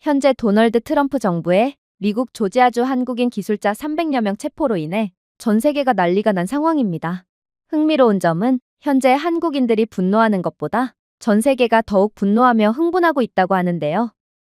현재 도널드 트럼프 정부의 미국 조지아주 한국인 기술자 300여 명 체포로 인해 전 세계가 난리가 난 상황입니다. 흥미로운 점은 현재 한국인들이 분노하는 것보다 전 세계가 더욱 분노하며 흥분하고 있다고 하는데요.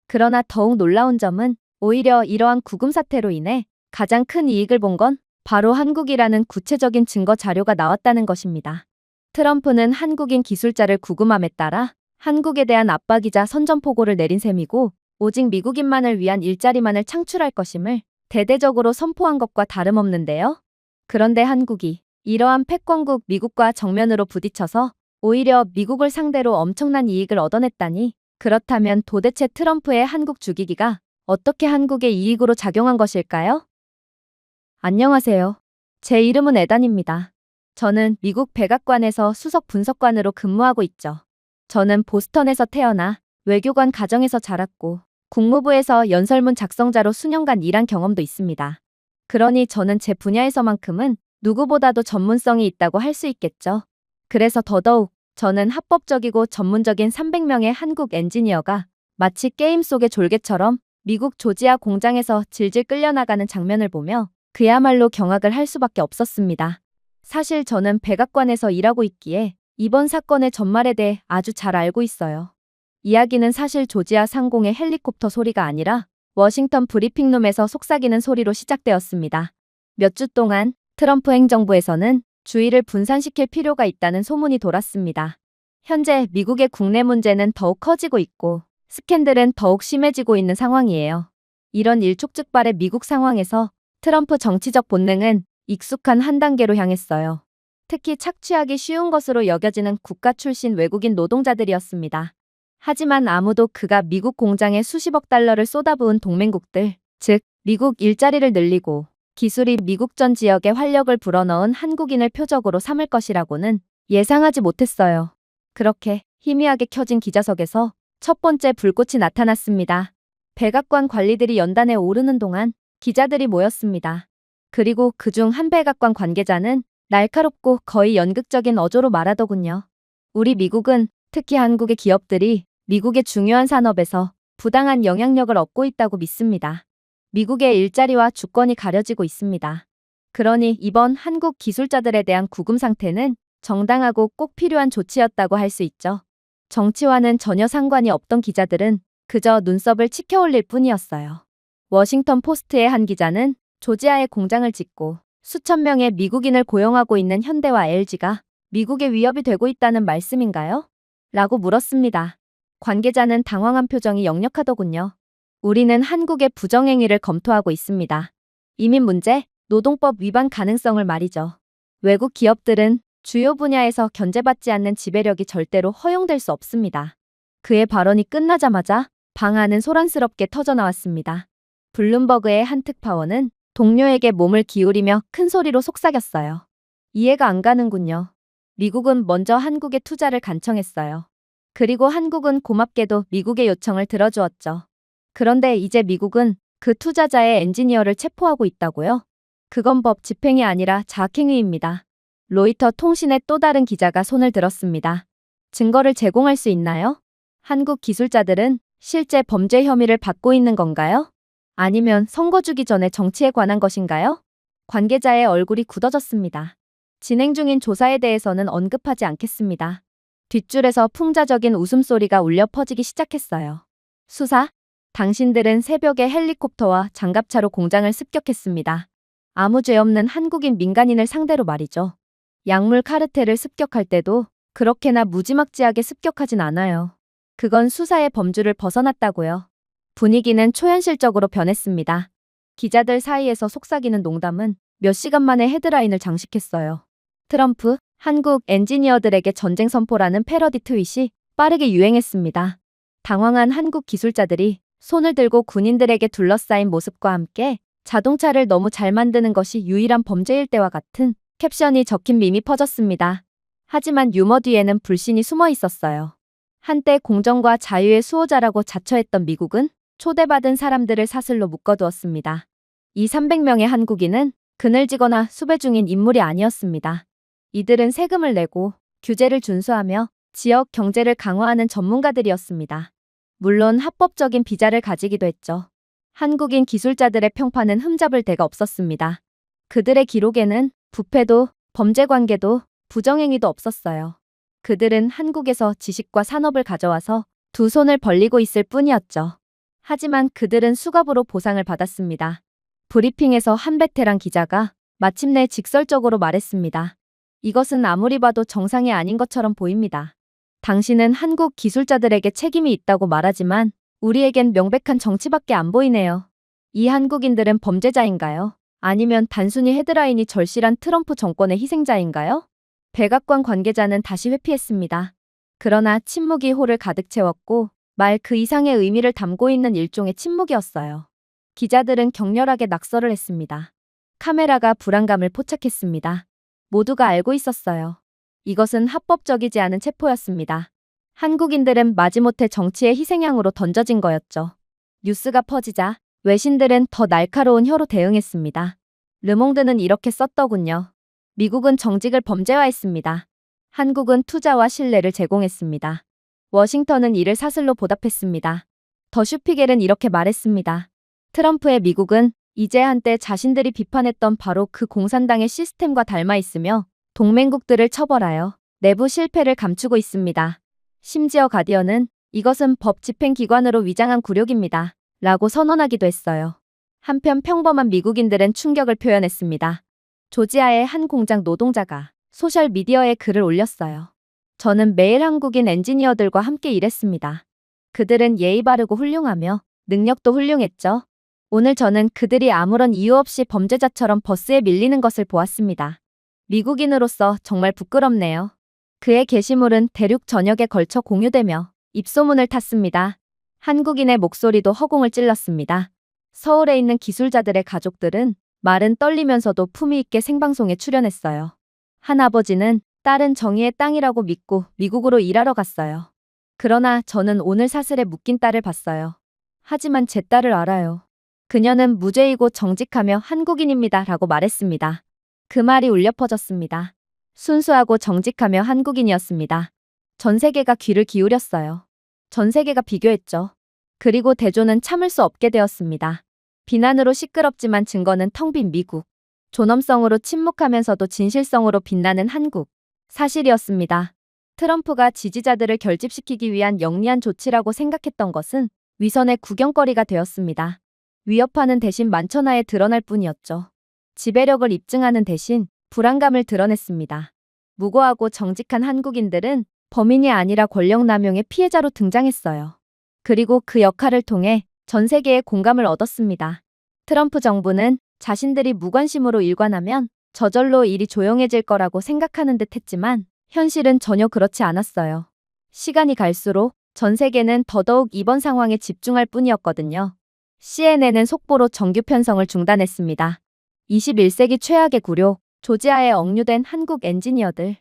그러나 더욱 놀라운 점은 오히려 이러한 구금 사태로 인해 가장 큰 이익을 본 건 바로 한국이라는 구체적인 증거 자료가 나왔다는 것입니다. 트럼프는 한국인 기술자를 구금함에 따라 한국에 대한 압박이자 선전포고를 내린 셈이고 오직 미국인만을 위한 일자리만을 창출할 것임을 대대적으로 선포한 것과 다름없는데요. 그런데 한국이 이러한 패권국 미국과 정면으로 부딪혀서 오히려 미국을 상대로 엄청난 이익을 얻어냈다니 그렇다면 도대체 트럼프의 한국 죽이기가 어떻게 한국의 이익으로 작용한 것일까요? 안녕하세요. 제 이름은 에단입니다. 저는 미국 백악관에서 수석 분석관으로 근무하고 있죠. 저는 보스턴에서 태어나 외교관 가정에서 자랐고 국무부에서 연설문 작성자로 수년간 일한 경험도 있습니다. 그러니 저는 제 분야에서만큼은 누구보다도 전문성이 있다고 할 수 있겠죠. 그래서 더더욱 저는 합법적이고 전문적인 300명의 한국 엔지니어가 마치 게임 속의 졸개처럼 미국 조지아 공장에서 질질 끌려나가는 장면을 보며 그야말로 경악을 할 수밖에 없었습니다. 사실 저는 백악관에서 일하고 있기에 이번 사건의 전말에 대해 아주 잘 알고 있어요. 이야기는 사실 조지아 상공의 헬리콥터 소리가 아니라 워싱턴 브리핑룸에서 속삭이는 소리로 시작되었습니다. 몇 주 동안 트럼프 행정부에서는 주의를 분산시킬 필요가 있다는 소문이 돌았습니다. 현재 미국의 국내 문제는 더욱 커지고 있고 스캔들은 더욱 심해지고 있는 상황이에요. 이런 일촉즉발의 미국 상황에서 트럼프 정치적 본능은 익숙한 한 단계로 향했어요. 특히 착취하기 쉬운 것으로 여겨지는 국가 출신 외국인 노동자들이었습니다. 하지만 아무도 그가 미국 공장에 수십억 달러를 쏟아부은 동맹국들, 즉 미국 일자리를 늘리고 기술이 미국 전 지역에 활력을 불어넣은 한국인을 표적으로 삼을 것이라고는 예상하지 못했어요. 그렇게 희미하게 켜진 기자석에서 첫 번째 불꽃이 나타났습니다. 백악관 관리들이 연단에 오르는 동안 기자들이 모였습니다. 그리고 그중 한 백악관 관계자는 날카롭고 거의 연극적인 어조로 말하더군요. 우리 미국은 특히 한국의 기업들이 미국의 중요한 산업에서 부당한 영향력을 얻고 있다고 믿습니다. 미국의 일자리와 주권이 가려지고 있습니다. 그러니 이번 한국 기술자들에 대한 구금 상태는 정당하고 꼭 필요한 조치였다고 할 수 있죠. 정치와는 전혀 상관이 없던 기자들은 그저 눈썹을 치켜올릴 뿐이었어요. 워싱턴 포스트의 한 기자는 조지아에 공장을 짓고 수천 명의 미국인을 고용하고 있는 현대와 LG가 미국의 위협이 되고 있다는 말씀인가요? 라고 물었습니다. 관계자는 당황한 표정이 역력하더군요. 우리는 한국의 부정행위를 검토하고 있습니다. 이민 문제, 노동법 위반 가능성을 말이죠. 외국 기업들은 주요 분야에서 견제받지 않는 지배력이 절대로 허용될 수 없습니다. 그의 발언이 끝나자마자 방안은 소란스럽게 터져나왔습니다. 블룸버그의 한 특파원은 동료에게 몸을 기울이며 큰 소리로 속삭였어요. 이해가 안 가는군요. 미국은 먼저 한국의 투자를 간청했어요. 그리고 한국은 고맙게도 미국의 요청을 들어주었죠. 그런데 이제 미국은 그 투자자의 엔지니어를 체포하고 있다고요? 그건 법 집행이 아니라 자학행위입니다. 로이터 통신의 또 다른 기자가 손을 들었습니다. 증거를 제공할 수 있나요? 한국 기술자들은 실제 범죄 혐의를 받고 있는 건가요? 아니면 선거 주기 전에 정치에 관한 것인가요? 관계자의 얼굴이 굳어졌습니다. 진행 중인 조사에 대해서는 언급하지 않겠습니다. 뒷줄에서 풍자적인 웃음소리가 울려 퍼지기 시작했어요. 수사? 당신들은 새벽에 헬리콥터와 장갑차로 공장을 습격했습니다. 아무 죄 없는 한국인 민간인을 상대로 말이죠. 약물 카르텔을 습격할 때도 그렇게나 무지막지하게 습격하진 않아요. 그건 수사의 범주를 벗어났다고요. 분위기는 초현실적으로 변했습니다. 기자들 사이에서 속삭이는 농담은 몇 시간 만에 헤드라인을 장식했어요. 트럼프, 한국 엔지니어들에게 전쟁 선포라는 패러디 트윗이 빠르게 유행했습니다. 당황한 한국 기술자들이 손을 들고 군인들에게 둘러싸인 모습과 함께 자동차를 너무 잘 만드는 것이 유일한 범죄일 때와 같은 캡션이 적힌 밈이 퍼졌습니다. 하지만 유머 뒤에는 불신이 숨어 있었어요. 한때 공정과 자유의 수호자라고 자처했던 미국은 초대받은 사람들을 사슬로 묶어두었습니다. 이 300명의 한국인은 그늘지거나 수배 중인 인물이 아니었습니다. 이들은 세금을 내고 규제를 준수하며 지역 경제를 강화하는 전문가들이었습니다. 물론 합법적인 비자를 가지기도 했죠. 한국인 기술자들의 평판은 흠잡을 데가 없었습니다. 그들의 기록에는 부패도, 범죄 관계도, 부정행위도 없었어요. 그들은 한국에서 지식과 산업을 가져와서 두 손을 벌리고 있을 뿐이었죠. 하지만 그들은 수갑으로 보상을 받았습니다. 브리핑에서 한 베테랑 기자가 마침내 직설적으로 말했습니다. 이것은 아무리 봐도 정상이 아닌 것처럼 보입니다. 당신은 한국 기술자들에게 책임이 있다고 말하지만 우리에겐 명백한 정치밖에 안 보이네요. 이 한국인들은 범죄자인가요? 아니면 단순히 헤드라인이 절실한 트럼프 정권의 희생자인가요? 백악관 관계자는 다시 회피했습니다. 그러나 침묵이 홀을 가득 채웠고 말 그 이상의 의미를 담고 있는 일종의 침묵이었어요. 기자들은 격렬하게 낙서를 했습니다. 카메라가 불안감을 포착했습니다. 모두가 알고 있었어요. 이것은 합법적이지 않은 체포였습니다. 한국인들은 마지못해 정치의 희생양으로 던져진 거였죠. 뉴스가 퍼지자 외신들은 더 날카로운 혀로 대응했습니다. 르몽드는 이렇게 썼더군요. 미국은 정직을 범죄화했습니다. 한국은 투자와 신뢰를 제공했습니다. 워싱턴은 이를 사슬로 보답했습니다. 더 슈피겔은 이렇게 말했습니다. 트럼프의 미국은 이제 한때 자신들이 비판했던 바로 그 공산당의 시스템과 닮아 있으며 동맹국들을 처벌하여 내부 실패를 감추고 있습니다. 심지어 가디언은 이것은 법 집행기관으로 위장한 굴욕입니다. 라고 선언하기도 했어요. 한편 평범한 미국인들은 충격을 표현했습니다. 조지아의 한 공장 노동자가 소셜미디어에 글을 올렸어요. 저는 매일 한국인 엔지니어들과 함께 일했습니다. 그들은 예의 바르고 훌륭하며 능력도 훌륭했죠. 오늘 저는 그들이 아무런 이유 없이 범죄자처럼 버스에 밀리는 것을 보았습니다. 미국인으로서 정말 부끄럽네요. 그의 게시물은 대륙 전역에 걸쳐 공유되며 입소문을 탔습니다. 한국인의 목소리도 허공을 찔렀습니다. 서울에 있는 기술자들의 가족들은 말은 떨리면서도 품위 있게 생방송에 출연했어요. 한 아버지는 딸은 정의의 땅이라고 믿고 미국으로 일하러 갔어요. 그러나 저는 오늘 사슬에 묶인 딸을 봤어요. 하지만 제 딸을 알아요. 그녀는 무죄이고 정직하며 한국인입니다. 라고 말했습니다. 그 말이 울려 퍼졌습니다. 순수하고 정직하며 한국인이었습니다. 전 세계가 귀를 기울였어요. 전 세계가 비교했죠. 그리고 대조는 참을 수 없게 되었습니다. 비난으로 시끄럽지만 증거는 텅 빈 미국. 존엄성으로 침묵하면서도 진실성으로 빛나는 한국. 사실이었습니다. 트럼프가 지지자들을 결집시키기 위한 영리한 조치라고 생각했던 것은 위선의 구경거리가 되었습니다. 위협하는 대신 만천하에 드러날 뿐이었죠. 지배력을 입증하는 대신 불안감을 드러냈습니다. 무고하고 정직한 한국인들은 범인이 아니라 권력남용의 피해자로 등장했어요. 그리고 그 역할을 통해 전 세계의 공감을 얻었습니다. 트럼프 정부는 자신들이 무관심으로 일관하면 저절로 일이 조용해질 거라고 생각하는 듯 했지만 현실은 전혀 그렇지 않았어요. 시간이 갈수록 전 세계는 더더욱 이번 상황에 집중할 뿐이었거든요. CNN은 속보로 정규 편성을 중단했습니다. 21세기 최악의 굴욕, 조지아에 억류된 한국 엔지니어들.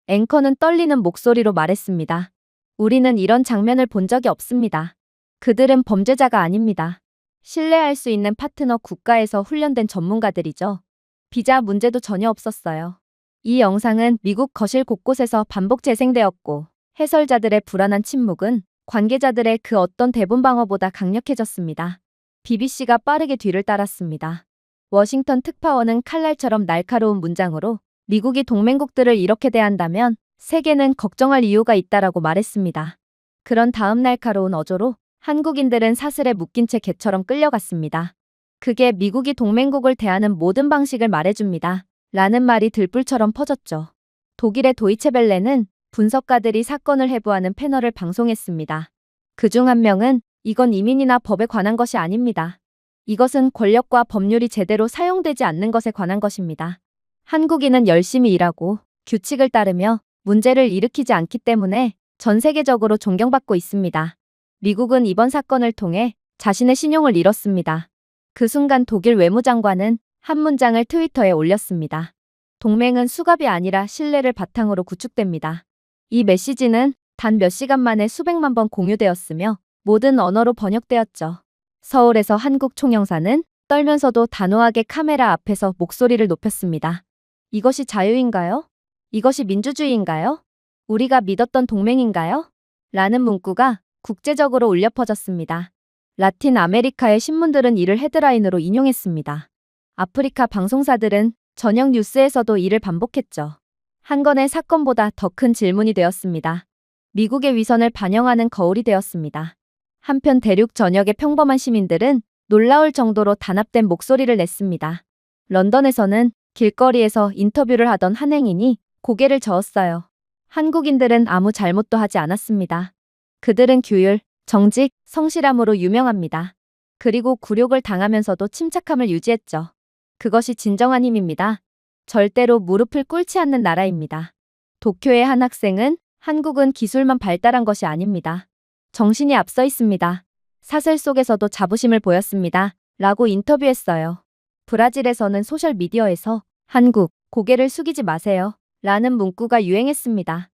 앵커는 떨리는 목소리로 말했습니다. 우리는 이런 장면을 본 적이 없습니다. 그들은 범죄자가 아닙니다. 신뢰할 수 있는 파트너 국가에서 훈련된 전문가들이죠. 비자 문제도 전혀 없었어요. 이 영상은 미국 거실 곳곳에서 반복 재생되었고 해설자들의 불안한 침묵은 관계자들의 그 어떤 대본 방어보다 강력해졌습니다. BBC가 빠르게 뒤를 따랐습니다. 워싱턴 특파원은 칼날처럼 날카로운 문장으로 미국이 동맹국들을 이렇게 대한다면 세계는 걱정할 이유가 있다라고 말했습니다. 그런 다음 날카로운 어조로 한국인들은 사슬에 묶인 채 개처럼 끌려갔습니다. 그게 미국이 동맹국을 대하는 모든 방식을 말해줍니다. 라는 말이 들불처럼 퍼졌죠. 독일의 도이체벨레는 분석가들이 사건을 해부하는 패널을 방송했습니다. 그중 한 명은 이건 이민이나 법에 관한 것이 아닙니다. 이것은 권력과 법률이 제대로 사용되지 않는 것에 관한 것입니다. 한국인은 열심히 일하고 규칙을 따르며 문제를 일으키지 않기 때문에 전 세계적으로 존경받고 있습니다. 미국은 이번 사건을 통해 자신의 신용을 잃었습니다. 그 순간 독일 외무장관은 한 문장을 트위터에 올렸습니다. 동맹은 수갑이 아니라 신뢰를 바탕으로 구축됩니다. 이 메시지는 단 몇 시간 만에 수백만 번 공유되었으며 모든 언어로 번역되었죠. 서울에서 한국 총영사는 떨면서도 단호하게 카메라 앞에서 목소리를 높였습니다. 이것이 자유인가요? 이것이 민주주의인가요? 우리가 믿었던 동맹인가요? 라는 문구가 국제적으로 울려 퍼졌습니다. 라틴 아메리카의 신문들은 이를 헤드라인으로 인용했습니다. 아프리카 방송사들은 저녁 뉴스에서도 이를 반복했죠. 한 건의 사건보다 더 큰 질문이 되었습니다. 미국의 위선을 반영하는 거울이 되었습니다. 한편 대륙 전역의 평범한 시민들은 놀라울 정도로 단합된 목소리를 냈습니다. 런던에서는 길거리에서 인터뷰를 하던 한 행인이 고개를 저었어요. 한국인들은 아무 잘못도 하지 않았습니다. 그들은 규율, 정직, 성실함으로 유명합니다. 그리고 굴욕을 당하면서도 침착함을 유지했죠. 그것이 진정한 힘입니다. 절대로 무릎을 꿇지 않는 나라입니다. 도쿄의 한 학생은 한국은 기술만 발달한 것이 아닙니다. 정신이 앞서 있습니다. 사슬 속에서도 자부심을 보였습니다. 라고 인터뷰했어요. 브라질에서는 소셜미디어에서 한국, 고개를 숙이지 마세요. 라는 문구가 유행했습니다.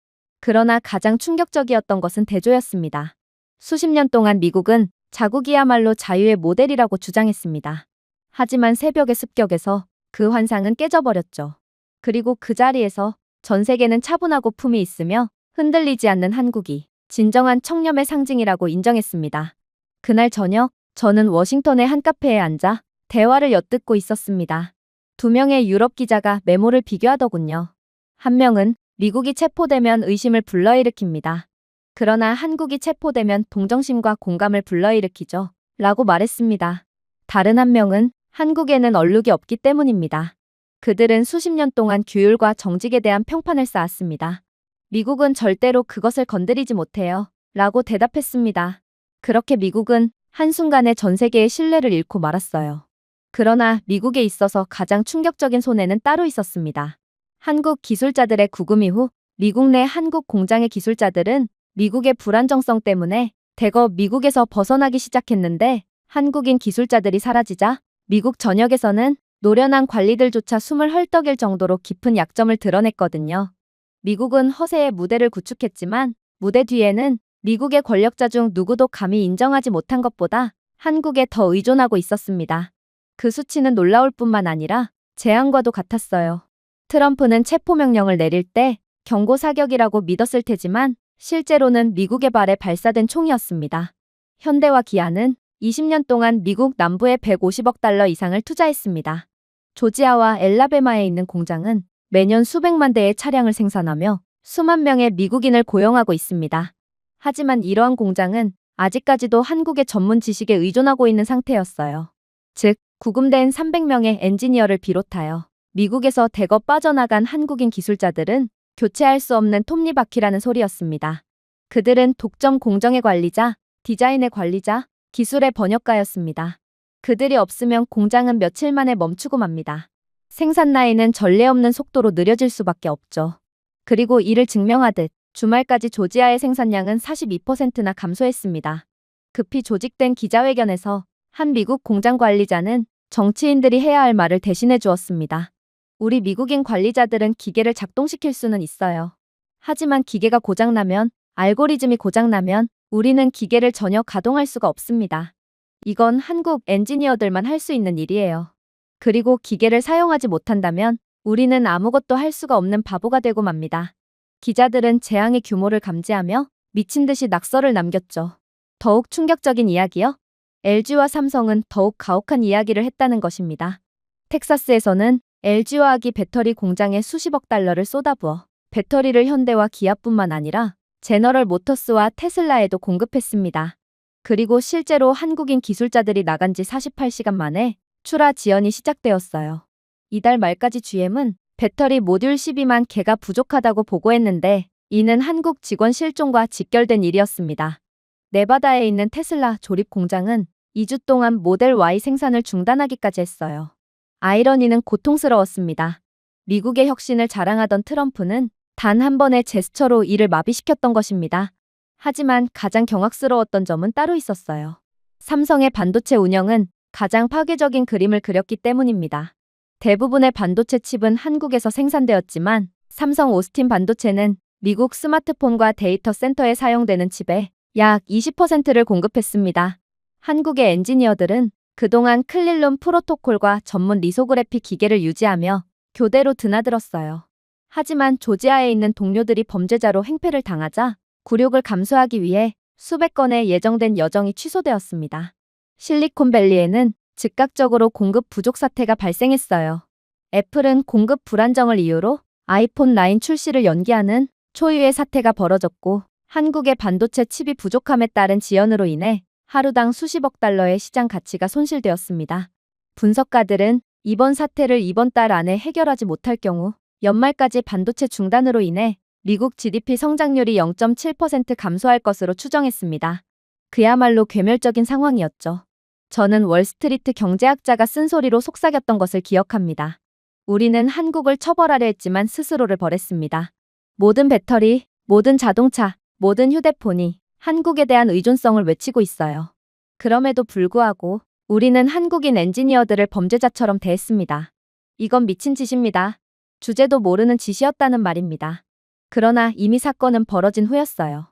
그러나 가장 충격적이었던 것은 대조였습니다. 수십 년 동안 미국은 자국이야말로 자유의 모델이라고 주장했습니다. 하지만 새벽의 습격에서 그 환상은 깨져버렸죠. 그리고 그 자리에서 전 세계는 차분하고 품이 있으며 흔들리지 않는 한국이 진정한 청렴의 상징이라고 인정했습니다. 그날 저녁, 저는 워싱턴의 한 카페에 앉아 대화를 엿듣고 있었습니다. 두 명의 유럽 기자가 메모를 비교하더군요. 한 명은 미국이 체포되면 의심을 불러일으킵니다. 그러나 한국이 체포되면 동정심과 공감을 불러일으키죠. 라고 말했습니다. 다른 한 명은 한국에는 얼룩이 없기 때문입니다. 그들은 수십 년 동안 규율과 정직에 대한 평판을 쌓았습니다. 미국은 절대로 그것을 건드리지 못해요. 라고 대답했습니다. 그렇게 미국은 한순간에 전 세계의 신뢰를 잃고 말았어요. 그러나 미국에 있어서 가장 충격적인 손해는 따로 있었습니다. 한국 기술자들의 구금 이후 미국 내 한국 공장의 기술자들은 미국의 불안정성 때문에 대거 미국에서 벗어나기 시작했는데 한국인 기술자들이 사라지자 미국 전역에서는 노련한 관리들조차 숨을 헐떡일 정도로 깊은 약점을 드러냈거든요. 미국은 허세의 무대를 구축했지만 무대 뒤에는 미국의 권력자 중 누구도 감히 인정하지 못한 것보다 한국에 더 의존하고 있었습니다. 그 수치는 놀라울 뿐만 아니라 재앙과도 같았어요. 트럼프는 체포명령을 내릴 때 경고 사격이라고 믿었을 테지만 실제로는 미국의 발에 발사된 총이었습니다. 현대와 기아는 20년 동안 미국 남부에 150억 달러 이상을 투자했습니다. 조지아와 엘라베마에 있는 공장은 매년 수백만 대의 차량을 생산하며 수만 명의 미국인을 고용하고 있습니다. 하지만 이러한 공장은 아직까지도 한국의 전문 지식에 의존하고 있는 상태였어요. 즉, 구금된 300명의 엔지니어를 비롯하여 미국에서 대거 빠져나간 한국인 기술자들은 교체할 수 없는 톱니바퀴라는 소리였습니다. 그들은 독점 공정의 관리자, 디자인의 관리자, 기술의 번역가였습니다. 그들이 없으면 공장은 며칠 만에 멈추고 맙니다. 생산 라인은 전례 없는 속도로 느려질 수밖에 없죠. 그리고 이를 증명하듯 주말까지 조지아의 생산량은 42%나 감소했습니다. 급히 조직된 기자회견에서 한 미국 공장 관리자는 정치인들이 해야 할 말을 대신해 주었습니다. 우리 미국인 관리자들은 기계를 작동시킬 수는 있어요. 하지만 기계가 고장나면, 알고리즘이 고장나면 우리는 기계를 전혀 가동할 수가 없습니다. 이건 한국 엔지니어들만 할 수 있는 일이에요. 그리고 기계를 사용하지 못한다면 우리는 아무것도 할 수가 없는 바보가 되고 맙니다. 기자들은 재앙의 규모를 감지하며 미친 듯이 낙서를 남겼죠. 더욱 충격적인 이야기요? LG와 삼성은 더욱 가혹한 이야기를 했다는 것입니다. 텍사스에서는 LG화학이 배터리 공장에 수십억 달러를 쏟아부어 배터리를 현대와 기아뿐만 아니라 제너럴 모터스와 테슬라에도 공급했습니다. 그리고 실제로 한국인 기술자들이 나간 지 48시간 만에 출하 지연이 시작되었어요. 이달 말까지 GM은 배터리 모듈 12만 개가 부족하다고 보고했는데 이는 한국 직원 실종과 직결된 일이었습니다. 네바다에 있는 테슬라 조립 공장은 2주 동안 모델 Y 생산을 중단하기까지 했어요. 아이러니는 고통스러웠습니다. 미국의 혁신을 자랑하던 트럼프는 단 한 번의 제스처로 이를 마비시켰던 것입니다. 하지만 가장 경악스러웠던 점은 따로 있었어요. 삼성의 반도체 운영은 가장 파괴적인 그림을 그렸기 때문입니다. 대부분의 반도체 칩은 한국에서 생산되었지만 삼성 오스틴 반도체는 미국 스마트폰과 데이터 센터에 사용되는 칩의 약 20%를 공급했습니다. 한국의 엔지니어들은 그동안 클린룸 프로토콜과 전문 리소그래피 기계를 유지하며 교대로 드나들었어요. 하지만 조지아에 있는 동료들이 범죄자로 행패를 당하자 굴욕을 감수하기 위해 수백 건의 예정된 여정이 취소되었습니다. 실리콘밸리에는 즉각적으로 공급 부족 사태가 발생했어요. 애플은 공급 불안정을 이유로 아이폰 9 출시를 연기하는 초유의 사태가 벌어졌고, 한국의 반도체 칩이 부족함에 따른 지연으로 인해 하루당 수십억 달러의 시장 가치가 손실되었습니다. 분석가들은 이번 사태를 이번 달 안에 해결하지 못할 경우 연말까지 반도체 중단으로 인해 미국 GDP 성장률이 0.7% 감소할 것으로 추정했습니다. 그야말로 괴멸적인 상황이었죠. 저는 월스트리트 경제학자가 쓴소리로 속삭였던 것을 기억합니다. 우리는 한국을 처벌하려 했지만 스스로를 벌했습니다. 모든 배터리, 모든 자동차, 모든 휴대폰이 한국에 대한 의존성을 외치고 있어요. 그럼에도 불구하고 우리는 한국인 엔지니어들을 범죄자처럼 대했습니다. 이건 미친 짓입니다. 주제도 모르는 짓이었다는 말입니다. 그러나 이미 사건은 벌어진 후였어요.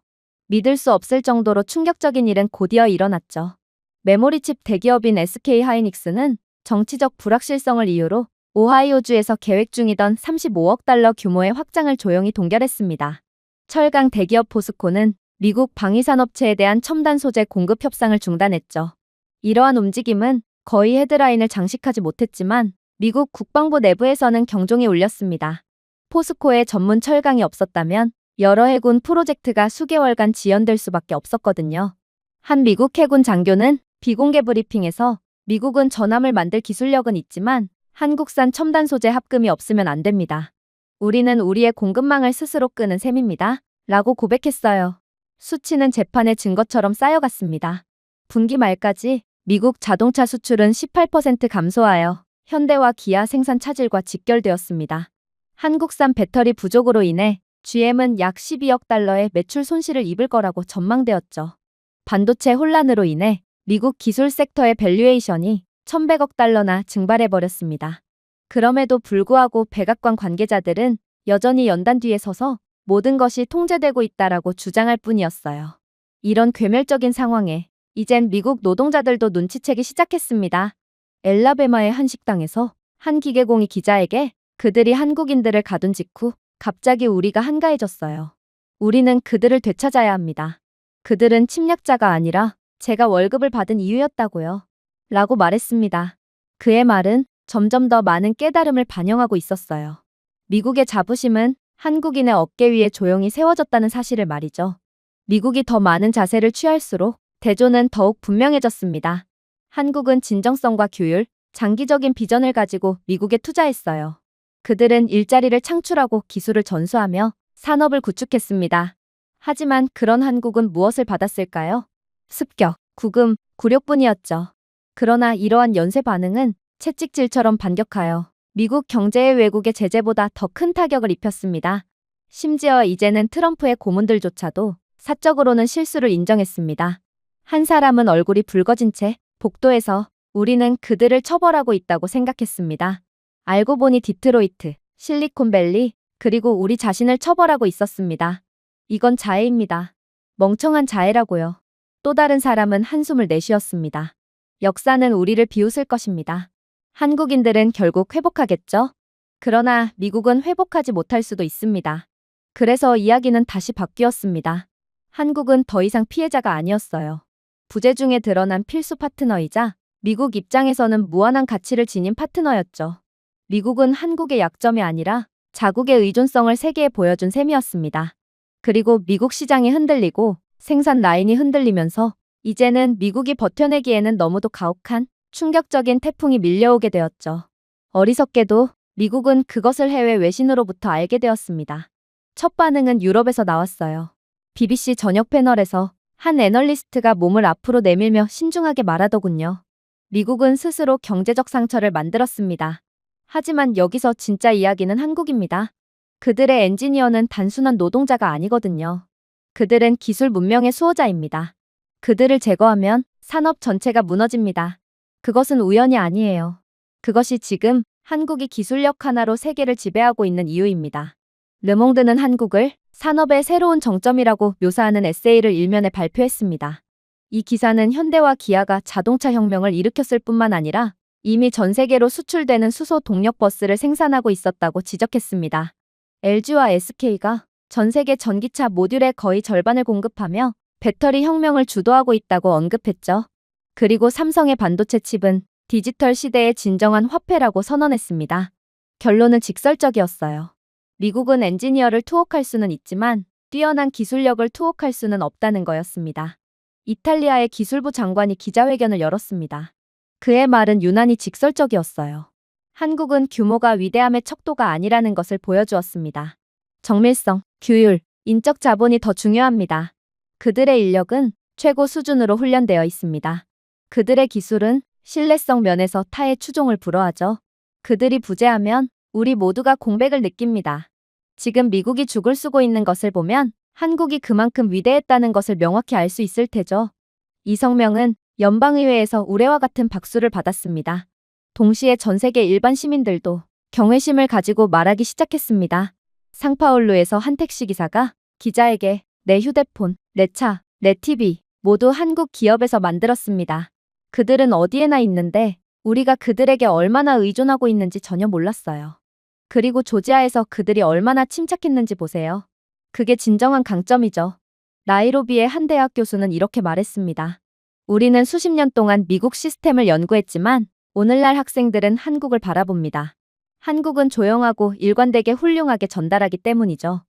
믿을 수 없을 정도로 충격적인 일은 곧이어 일어났죠. 메모리칩 대기업인 SK 하이닉스는 정치적 불확실성을 이유로 오하이오주에서 계획 중이던 35억 달러 규모의 확장을 조용히 동결했습니다. 철강 대기업 포스코는 미국 방위산업체에 대한 첨단 소재 공급 협상을 중단했죠. 이러한 움직임은 거의 헤드라인을 장식하지 못했지만 미국 국방부 내부에서는 경종이 울렸습니다. 포스코에 전문 철강이 없었다면 여러 해군 프로젝트가 수개월간 지연될 수밖에 없었거든요. 한 미국 해군 장교는 비공개 브리핑에서 미국은 전함을 만들 기술력은 있지만 한국산 첨단 소재 합금이 없으면 안 됩니다. 우리는 우리의 공급망을 스스로 끄는 셈입니다. 라고 고백했어요. 수치는 재판의 증거처럼 쌓여갔습니다. 분기 말까지 미국 자동차 수출은 18% 감소하여 현대와 기아 생산 차질과 직결되었습니다. 한국산 배터리 부족으로 인해 GM은 약 12억 달러의 매출 손실을 입을 거라고 전망되었죠. 반도체 혼란으로 인해 미국 기술 섹터의 밸류에이션이 1,100억 달러나 증발해버렸습니다. 그럼에도 불구하고 백악관 관계자들은 여전히 연단 뒤에 서서 모든 것이 통제되고 있다라고 주장할 뿐이었어요. 이런 괴멸적인 상황에 이젠 미국 노동자들도 눈치채기 시작했습니다. 엘라베마의 한 식당에서 한 기계공이 기자에게 그들이 한국인들을 가둔 직후 갑자기 우리가 한가해졌어요. 우리는 그들을 되찾아야 합니다. 그들은 침략자가 아니라 제가 월급을 받은 이유였다고요. 라고 말했습니다. 그의 말은 점점 더 많은 깨달음을 반영하고 있었어요. 미국의 자부심은 한국인의 어깨 위에 조용히 세워졌다는 사실을 말이죠. 미국이 더 많은 자세를 취할수록 대조는 더욱 분명해졌습니다. 한국은 진정성과 규율, 장기적인 비전을 가지고 미국에 투자했어요. 그들은 일자리를 창출하고 기술을 전수하며 산업을 구축했습니다. 하지만 그런 한국은 무엇을 받았을까요? 습격, 구금, 굴욕뿐이었죠. 그러나 이러한 연쇄 반응은 채찍질처럼 반격하여 미국 경제의 외국의 제재보다 더 큰 타격을 입혔습니다. 심지어 이제는 트럼프의 고문들조차도 사적으로는 실수를 인정했습니다. 한 사람은 얼굴이 붉어진 채 복도에서 우리는 그들을 처벌하고 있다고 생각했습니다. 알고 보니 디트로이트, 실리콘밸리, 그리고 우리 자신을 처벌하고 있었습니다. 이건 자해입니다. 멍청한 자해라고요. 또 다른 사람은 한숨을 내쉬었습니다. 역사는 우리를 비웃을 것입니다. 한국인들은 결국 회복하겠죠? 그러나 미국은 회복하지 못할 수도 있습니다. 그래서 이야기는 다시 바뀌었습니다. 한국은 더 이상 피해자가 아니었어요. 부재중에 드러난 필수 파트너이자 미국 입장에서는 무한한 가치를 지닌 파트너였죠. 미국은 한국의 약점이 아니라 자국의 의존성을 세계에 보여준 셈이었습니다. 그리고 미국 시장이 흔들리고 생산 라인이 흔들리면서 이제는 미국이 버텨내기에는 너무도 가혹한 충격적인 태풍이 밀려오게 되었죠. 어리석게도 미국은 그것을 해외 외신으로부터 알게 되었습니다. 첫 반응은 유럽에서 나왔어요. BBC 저녁 패널에서 한 애널리스트가 몸을 앞으로 내밀며 신중하게 말하더군요. 미국은 스스로 경제적 상처를 만들었습니다. 하지만 여기서 진짜 이야기는 한국입니다. 그들의 엔지니어는 단순한 노동자가 아니거든요. 그들은 기술 문명의 수호자입니다. 그들을 제거하면 산업 전체가 무너집니다. 그것은 우연이 아니에요. 그것이 지금 한국이 기술력 하나로 세계를 지배하고 있는 이유입니다. 르몽드는 한국을 산업의 새로운 정점이라고 묘사하는 에세이를 일면에 발표했습니다. 이 기사는 현대와 기아가 자동차 혁명을 일으켰을 뿐만 아니라 이미 전 세계로 수출되는 수소 동력 버스를 생산하고 있었다고 지적했습니다. LG와 SK가 전 세계 전기차 모듈의 거의 절반을 공급하며 배터리 혁명을 주도하고 있다고 언급했죠. 그리고 삼성의 반도체 칩은 디지털 시대의 진정한 화폐라고 선언했습니다. 결론은 직설적이었어요. 미국은 엔지니어를 투옥할 수는 있지만 뛰어난 기술력을 투옥할 수는 없다는 거였습니다. 이탈리아의 기술부 장관이 기자회견을 열었습니다. 그의 말은 유난히 직설적이었어요. 한국은 규모가 위대함의 척도가 아니라는 것을 보여주었습니다. 정밀성, 규율, 인적 자본이 더 중요합니다. 그들의 인력은 최고 수준으로 훈련되어 있습니다. 그들의 기술은 신뢰성 면에서 타의 추종을 불허하죠. 그들이 부재하면 우리 모두가 공백을 느낍니다. 지금 미국이 죽을 쓰고 있는 것을 보면 한국이 그만큼 위대했다는 것을 명확히 알 수 있을 테죠. 이 성명은 연방의회에서 우레와 같은 박수를 받았습니다. 동시에 전 세계 일반 시민들도 경외심을 가지고 말하기 시작했습니다. 상파울루에서 한 택시 기사가 기자에게 내 휴대폰, 내 차, 내 TV 모두 한국 기업에서 만들었습니다. 그들은 어디에나 있는데 우리가 그들에게 얼마나 의존하고 있는지 전혀 몰랐어요. 그리고 조지아에서 그들이 얼마나 침착했는지 보세요. 그게 진정한 강점이죠. 나이로비의 한 대학 교수는 이렇게 말했습니다. 우리는 수십 년 동안 미국 시스템을 연구했지만 오늘날 학생들은 한국을 바라봅니다. 한국은 조용하고 일관되게 훌륭하게 전달하기 때문이죠.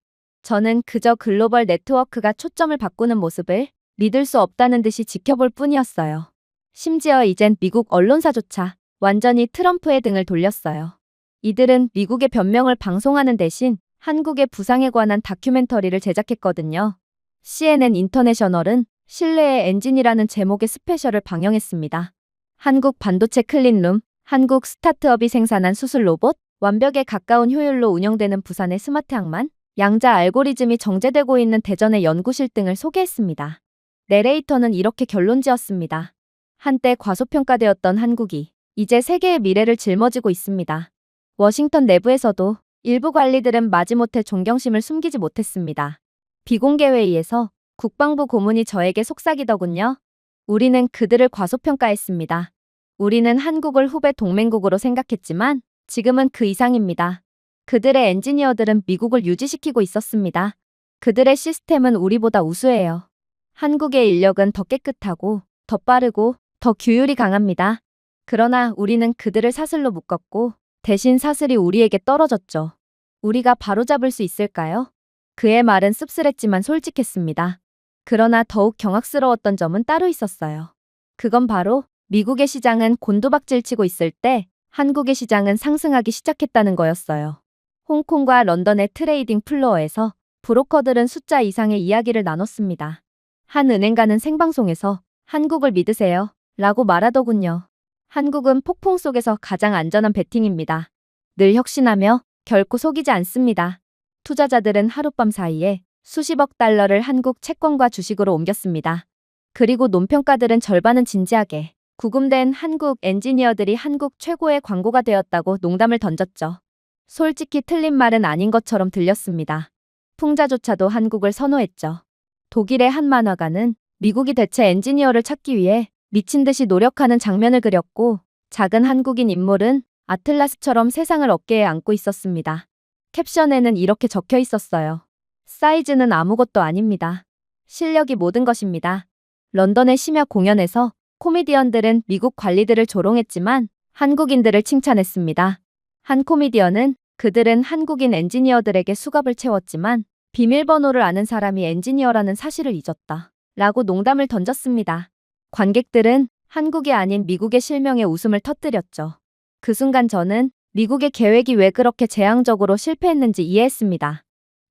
저는 그저 글로벌 네트워크가 초점을 바꾸는 모습을 믿을 수 없다는 듯이 지켜볼 뿐이었어요. 심지어 이젠 미국 언론사조차 완전히 트럼프의 등을 돌렸어요. 이들은 미국의 변명을 방송하는 대신 한국의 부상에 관한 다큐멘터리를 제작했거든요. CNN 인터내셔널은 신뢰의 엔진이라는 제목의 스페셜을 방영했습니다. 한국 반도체 클린룸, 한국 스타트업이 생산한 수술 로봇, 완벽에 가까운 효율로 운영되는 부산의 스마트 항만, 양자 알고리즘이 정제되고 있는 대전의 연구실 등을 소개했습니다. 내레이터는 이렇게 결론지었습니다. 한때 과소평가되었던 한국이 이제 세계의 미래를 짊어지고 있습니다. 워싱턴 내부에서도 일부 관리들은 마지못해 존경심을 숨기지 못했습니다. 비공개 회의에서 국방부 고문이 저에게 속삭이더군요. 우리는 그들을 과소평가했습니다. 우리는 한국을 후배 동맹국으로 생각했지만 지금은 그 이상입니다. 그들의 엔지니어들은 미국을 유지시키고 있었습니다. 그들의 시스템은 우리보다 우수해요. 한국의 인력은 더 깨끗하고 더 빠르고 더 규율이 강합니다. 그러나 우리는 그들을 사슬로 묶었고 대신 사슬이 우리에게 떨어졌죠. 우리가 바로잡을 수 있을까요? 그의 말은 씁쓸했지만 솔직했습니다. 그러나 더욱 경악스러웠던 점은 따로 있었어요. 그건 바로 미국의 시장은 곤두박질치고 있을 때 한국의 시장은 상승하기 시작했다는 거였어요. 홍콩과 런던의 트레이딩 플로어에서 브로커들은 숫자 이상의 이야기를 나눴습니다. 한 은행가는 생방송에서 한국을 믿으세요 라고 말하더군요. 한국은 폭풍 속에서 가장 안전한 베팅입니다. 늘 혁신하며 결코 속이지 않습니다. 투자자들은 하룻밤 사이에 수십억 달러를 한국 채권과 주식으로 옮겼습니다. 그리고 논평가들은 절반은 진지하게 구금된 한국 엔지니어들이 한국 최고의 광고가 되었다고 농담을 던졌죠. 솔직히 틀린 말은 아닌 것처럼 들렸습니다. 풍자조차도 한국을 선호했죠. 독일의 한 만화가는 미국이 대체 엔지니어를 찾기 위해 미친 듯이 노력하는 장면을 그렸고 작은 한국인 인물은 아틀라스처럼 세상을 어깨에 안고 있었습니다. 캡션에는 이렇게 적혀 있었어요. 사이즈는 아무것도 아닙니다. 실력이 모든 것입니다. 런던의 심야 공연에서 코미디언들은 미국 관리들을 조롱했지만 한국인들을 칭찬했습니다. 한 코미디언은 그들은 한국인 엔지니어들에게 수갑을 채웠지만 비밀번호를 아는 사람이 엔지니어라는 사실을 잊었다. 라고 농담을 던졌습니다. 관객들은 한국이 아닌 미국의 실명에 웃음을 터뜨렸죠. 그 순간 저는 미국의 계획이 왜 그렇게 재앙적으로 실패했는지 이해했습니다.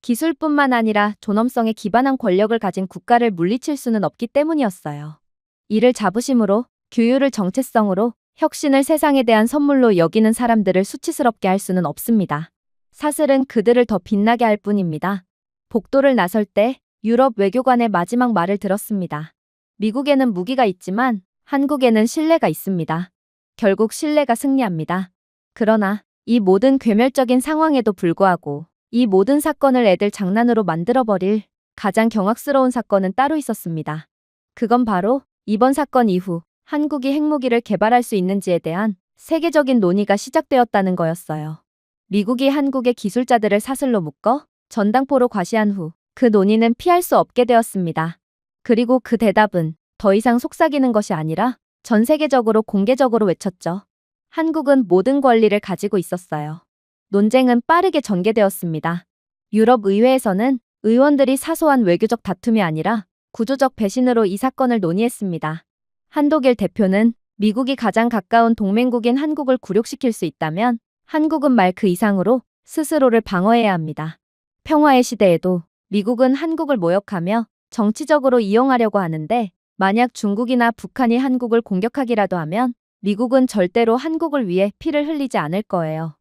기술뿐만 아니라 존엄성에 기반한 권력을 가진 국가를 물리칠 수는 없기 때문이었어요. 이를 자부심으로, 규율을 정체성으로, 혁신을 세상에 대한 선물로 여기는 사람들을 수치스럽게 할 수는 없습니다. 사슬은 그들을 더 빛나게 할 뿐입니다. 복도를 나설 때 유럽 외교관의 마지막 말을 들었습니다. 미국에는 무기가 있지만 한국에는 신뢰가 있습니다. 결국 신뢰가 승리합니다. 그러나 이 모든 괴멸적인 상황에도 불구하고 이 모든 사건을 애들 장난으로 만들어버릴 가장 경악스러운 사건은 따로 있었습니다. 그건 바로 이번 사건 이후 한국이 핵무기를 개발할 수 있는지에 대한 세계적인 논의가 시작되었다는 거였어요. 미국이 한국의 기술자들을 사슬로 묶어 전당포로 과시한 후 그 논의는 피할 수 없게 되었습니다. 그리고 그 대답은 더 이상 속삭이는 것이 아니라 전 세계적으로 공개적으로 외쳤죠. 한국은 모든 권리를 가지고 있었어요. 논쟁은 빠르게 전개되었습니다. 유럽 의회에서는 의원들이 사소한 외교적 다툼이 아니라 구조적 배신으로 이 사건을 논의했습니다. 한독일 대표는 미국이 가장 가까운 동맹국인 한국을 굴욕시킬 수 있다면 한국은 말 그 이상으로 스스로를 방어해야 합니다. 평화의 시대에도 미국은 한국을 모욕하며 정치적으로 이용하려고 하는데 만약 중국이나 북한이 한국을 공격하기라도 하면 미국은 절대로 한국을 위해 피를 흘리지 않을 거예요.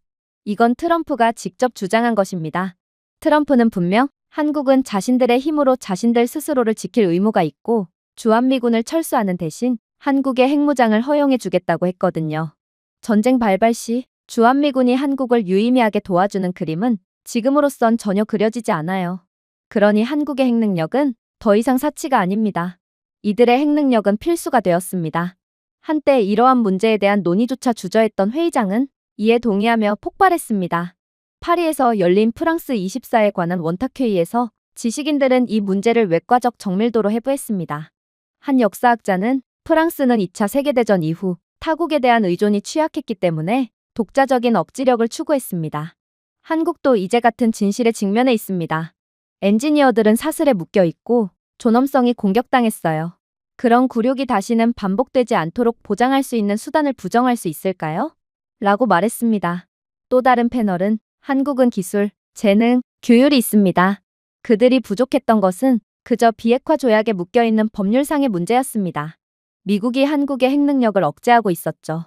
이건 트럼프가 직접 주장한 것입니다. 트럼프는 분명 한국은 자신들의 힘으로 자신들 스스로를 지킬 의무가 있고 주한미군을 철수하는 대신 한국의 핵무장을 허용해 주겠다고 했거든요. 전쟁 발발 시 주한미군이 한국을 유의미하게 도와주는 그림은 지금으로선 전혀 그려지지 않아요. 그러니 한국의 핵능력은 더 이상 사치가 아닙니다. 이들의 핵능력은 필수가 되었습니다. 한때 이러한 문제에 대한 논의조차 주저했던 회의장은 이에 동의하며 폭발했습니다. 파리에서 열린 프랑스 24에 관한 원탁회의에서 지식인들은 이 문제를 외과적 정밀도로 해부했습니다. 한 역사학자는 프랑스는 2차 세계대전 이후 타국에 대한 의존이 취약했기 때문에 독자적인 억지력을 추구했습니다. 한국도 이제 같은 진실에 직면해 있습니다. 엔지니어들은 사슬에 묶여 있고 존엄성이 공격당했어요. 그런 굴욕이 다시는 반복되지 않도록 보장할 수 있는 수단을 부정할 수 있을까요? 라고 말했습니다. 또 다른 패널은 한국은 기술, 재능, 규율이 있습니다. 그들이 부족했던 것은 그저 비핵화 조약에 묶여있는 법률상의 문제였습니다. 미국이 한국의 핵능력을 억제하고 있었죠.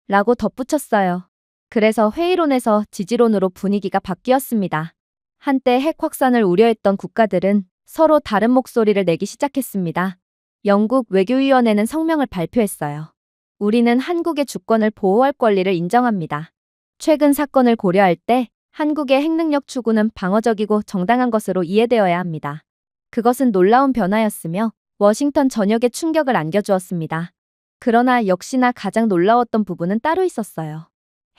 라고 덧붙였어요. 그래서 회의론에서 지지론으로 분위기가 바뀌었습니다. 한때 핵 확산을 우려했던 국가들은 서로 다른 목소리를 내기 시작했습니다. 영국 외교위원회는 성명을 발표했어요. 우리는 한국의 주권을 보호할 권리를 인정합니다. 최근 사건을 고려할 때 한국의 핵능력 추구는 방어적이고 정당한 것으로 이해되어야 합니다. 그것은 놀라운 변화였으며 워싱턴 전역에 충격을 안겨주었습니다. 그러나 역시나 가장 놀라웠던 부분은 따로 있었어요.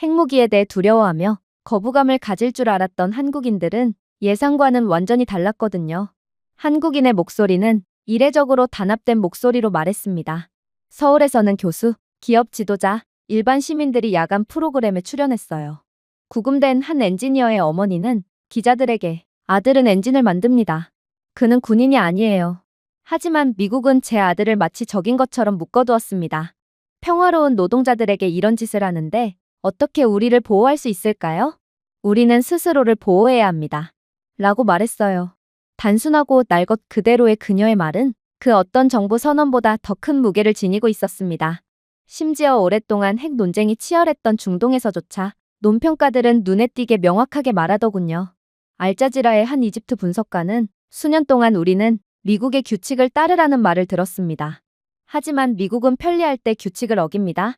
핵무기에 대해 두려워하며 거부감을 가질 줄 알았던 한국인들은 예상과는 완전히 달랐거든요. 한국인의 목소리는 이례적으로 단합된 목소리로 말했습니다. 서울에서는 교수, 기업 지도자, 일반 시민들이 야간 프로그램에 출연했어요. 구금된 한 엔지니어의 어머니는 기자들에게 아들은 엔진을 만듭니다. 그는 군인이 아니에요. 하지만 미국은 제 아들을 마치 적인 것처럼 묶어두었습니다. 평화로운 노동자들에게 이런 짓을 하는데 어떻게 우리를 보호할 수 있을까요? 우리는 스스로를 보호해야 합니다. 라고 말했어요. 단순하고 날 것 그대로의 그녀의 말은 그 어떤 정부 선언보다 더 큰 무게를 지니고 있었습니다. 심지어 오랫동안 핵 논쟁이 치열했던 중동에서조차 논평가들은 눈에 띄게 명확하게 말하더군요. 알자지라의 한 이집트 분석가는 수년 동안 우리는 미국의 규칙을 따르라는 말을 들었습니다. 하지만 미국은 편리할 때 규칙을 어깁니다.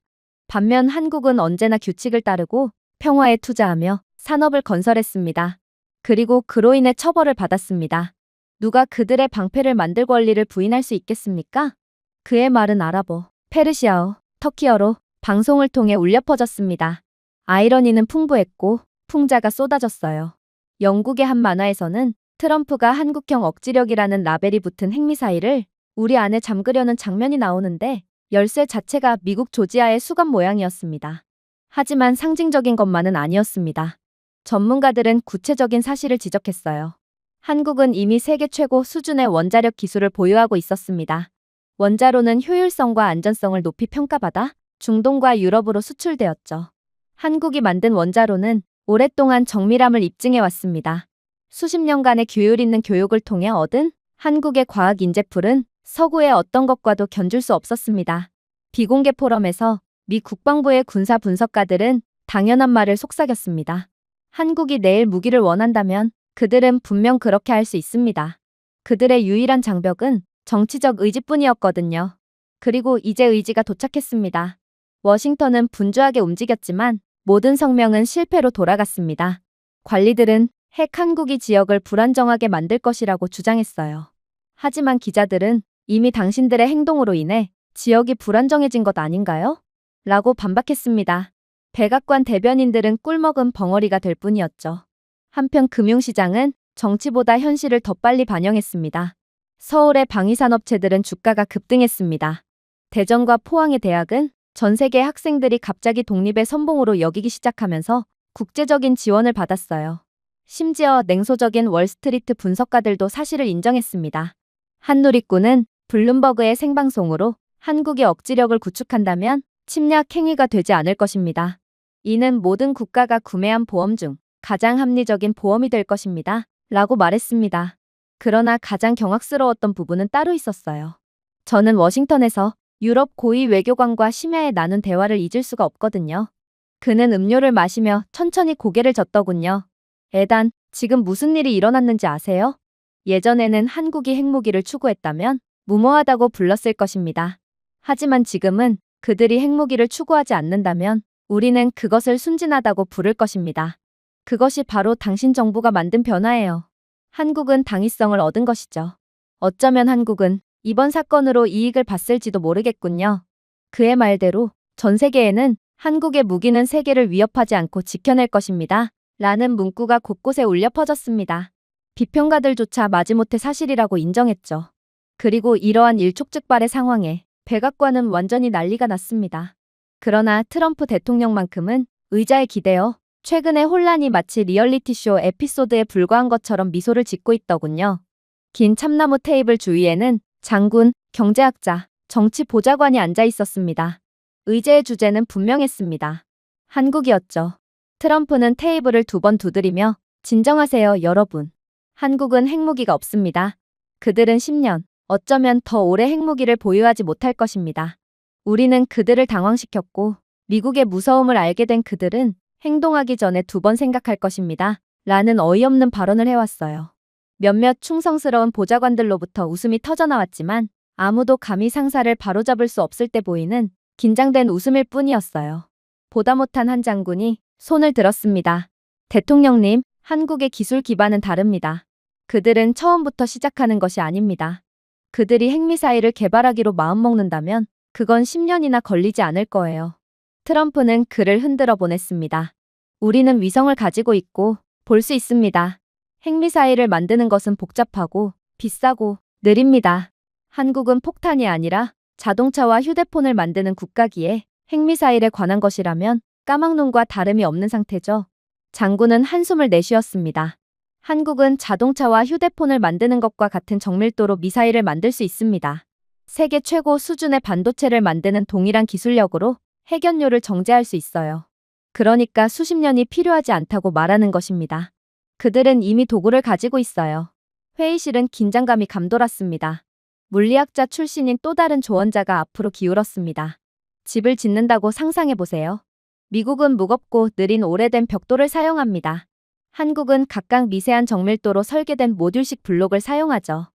반면 한국은 언제나 규칙을 따르고 평화에 투자하며 산업을 건설했습니다. 그리고 그로 인해 처벌을 받았습니다. 누가 그들의 방패를 만들 권리를 부인할 수 있겠습니까? 그의 말은 아랍어, 페르시아어, 터키어로 방송을 통해 울려 퍼졌습니다. 아이러니는 풍부했고 풍자가 쏟아졌어요. 영국의 한 만화에서는 트럼프가 한국형 억지력이라는 라벨이 붙은 핵미사일을 우리 안에 잠그려는 장면이 나오는데 열쇠 자체가 미국 조지아의 수갑 모양이었습니다. 하지만 상징적인 것만은 아니었습니다. 전문가들은 구체적인 사실을 지적했어요. 한국은 이미 세계 최고 수준의 원자력 기술을 보유하고 있었습니다. 원자로는 효율성과 안전성을 높이 평가받아 중동과 유럽으로 수출되었죠. 한국이 만든 원자로는 오랫동안 정밀함을 입증해 왔습니다. 수십 년간의 규율 있는 교육을 통해 얻은 한국의 과학 인재풀은 서구의 어떤 것과도 견줄 수 없었습니다. 비공개 포럼에서 미 국방부의 군사 분석가들은 당연한 말을 속삭였습니다. 한국이 내일 무기를 원한다면 그들은 분명 그렇게 할 수 있습니다. 그들의 유일한 장벽은 정치적 의지뿐이었거든요. 그리고 이제 의지가 도착했습니다. 워싱턴은 분주하게 움직였지만 모든 성명은 실패로 돌아갔습니다. 관리들은 핵 한국이 지역을 불안정하게 만들 것이라고 주장했어요. 하지만 기자들은 이미 당신들의 행동으로 인해 지역이 불안정해진 것 아닌가요? 라고 반박했습니다. 백악관 대변인들은 꿀먹은 벙어리가 될 뿐이었죠. 한편 금융시장은 정치보다 현실을 더 빨리 반영했습니다. 서울의 방위산업체들은 주가가 급등했습니다. 대전과 포항의 대학은 전 세계 학생들이 갑자기 독립의 선봉으로 여기기 시작하면서 국제적인 지원을 받았어요. 심지어 냉소적인 월스트리트 분석가들도 사실을 인정했습니다. 한누리꾼은 블룸버그의 생방송으로 한국이 억지력을 구축한다면 침략 행위가 되지 않을 것입니다. 이는 모든 국가가 구매한 보험 중 가장 합리적인 보험이 될 것입니다. 라고 말했습니다. 그러나 가장 경악스러웠던 부분은 따로 있었어요. 저는 워싱턴에서 유럽 고위 외교관과 심야에 나눈 대화를 잊을 수가 없거든요. 그는 음료를 마시며 천천히 고개를 젓더군요. 에단, 지금 무슨 일이 일어났는지 아세요? 예전에는 한국이 핵무기를 추구했다면 무모하다고 불렀을 것입니다. 하지만 지금은 그들이 핵무기를 추구하지 않는다면 우리는 그것을 순진하다고 부를 것입니다. 그것이 바로 당신 정부가 만든 변화예요. 한국은 당위성을 얻은 것이죠. 어쩌면 한국은 이번 사건으로 이익을 봤을지도 모르겠군요. 그의 말대로 전 세계에는 한국의 무기는 세계를 위협하지 않고 지켜낼 것입니다. 라는 문구가 곳곳에 울려 퍼졌습니다. 비평가들조차 마지못해 사실이라고 인정했죠. 그리고 이러한 일촉즉발의 상황에 백악관은 완전히 난리가 났습니다. 그러나 트럼프 대통령만큼은 의자에 기대어 최근의 혼란이 마치 리얼리티쇼 에피소드에 불과한 것처럼 미소를 짓고 있더군요. 긴 참나무 테이블 주위에는 장군, 경제학자, 정치 보좌관이 앉아 있었습니다. 의제의 주제는 분명했습니다. 한국이었죠. 트럼프는 테이블을 2번 두드리며 진정하세요, 여러분. 한국은 핵무기가 없습니다. 그들은 10년, 어쩌면 더 오래 핵무기를 보유하지 못할 것입니다. 우리는 그들을 당황시켰고 미국의 무서움을 알게 된 그들은 행동하기 전에 2번 생각할 것입니다. 라는 어이없는 발언을 해왔어요. 몇몇 충성스러운 보좌관들로부터 웃음이 터져나왔지만 아무도 감히 상사를 바로잡을 수 없을 때 보이는 긴장된 웃음일 뿐이었어요. 보다 못한 한 장군이 손을 들었습니다. 대통령님, 한국의 기술 기반은 다릅니다. 그들은 처음부터 시작하는 것이 아닙니다. 그들이 핵미사일을 개발하기로 마음먹는다면 그건 10년이나 걸리지 않을 거예요. 트럼프는 그를 흔들어 보냈습니다. 우리는 위성을 가지고 있고 볼 수 있습니다. 핵미사일을 만드는 것은 복잡하고 비싸고 느립니다. 한국은 폭탄이 아니라 자동차와 휴대폰을 만드는 국가기에 핵미사일에 관한 것이라면 까막눈과 다름이 없는 상태죠. 장군은 한숨을 내쉬었습니다. 한국은 자동차와 휴대폰을 만드는 것과 같은 정밀도로 미사일을 만들 수 있습니다. 세계 최고 수준의 반도체를 만드는 동일한 기술력으로 핵연료를 정제할 수 있어요. 그러니까 수십 년이 필요하지 않다고 말하는 것입니다. 그들은 이미 도구를 가지고 있어요. 회의실은 긴장감이 감돌았습니다. 물리학자 출신인 또 다른 조언자가 앞으로 기울었습니다. 집을 짓는다고 상상해보세요. 미국은 무겁고 느린 오래된 벽돌을 사용합니다. 한국은 각각 미세한 정밀도로 설계된 모듈식 블록을 사용하죠.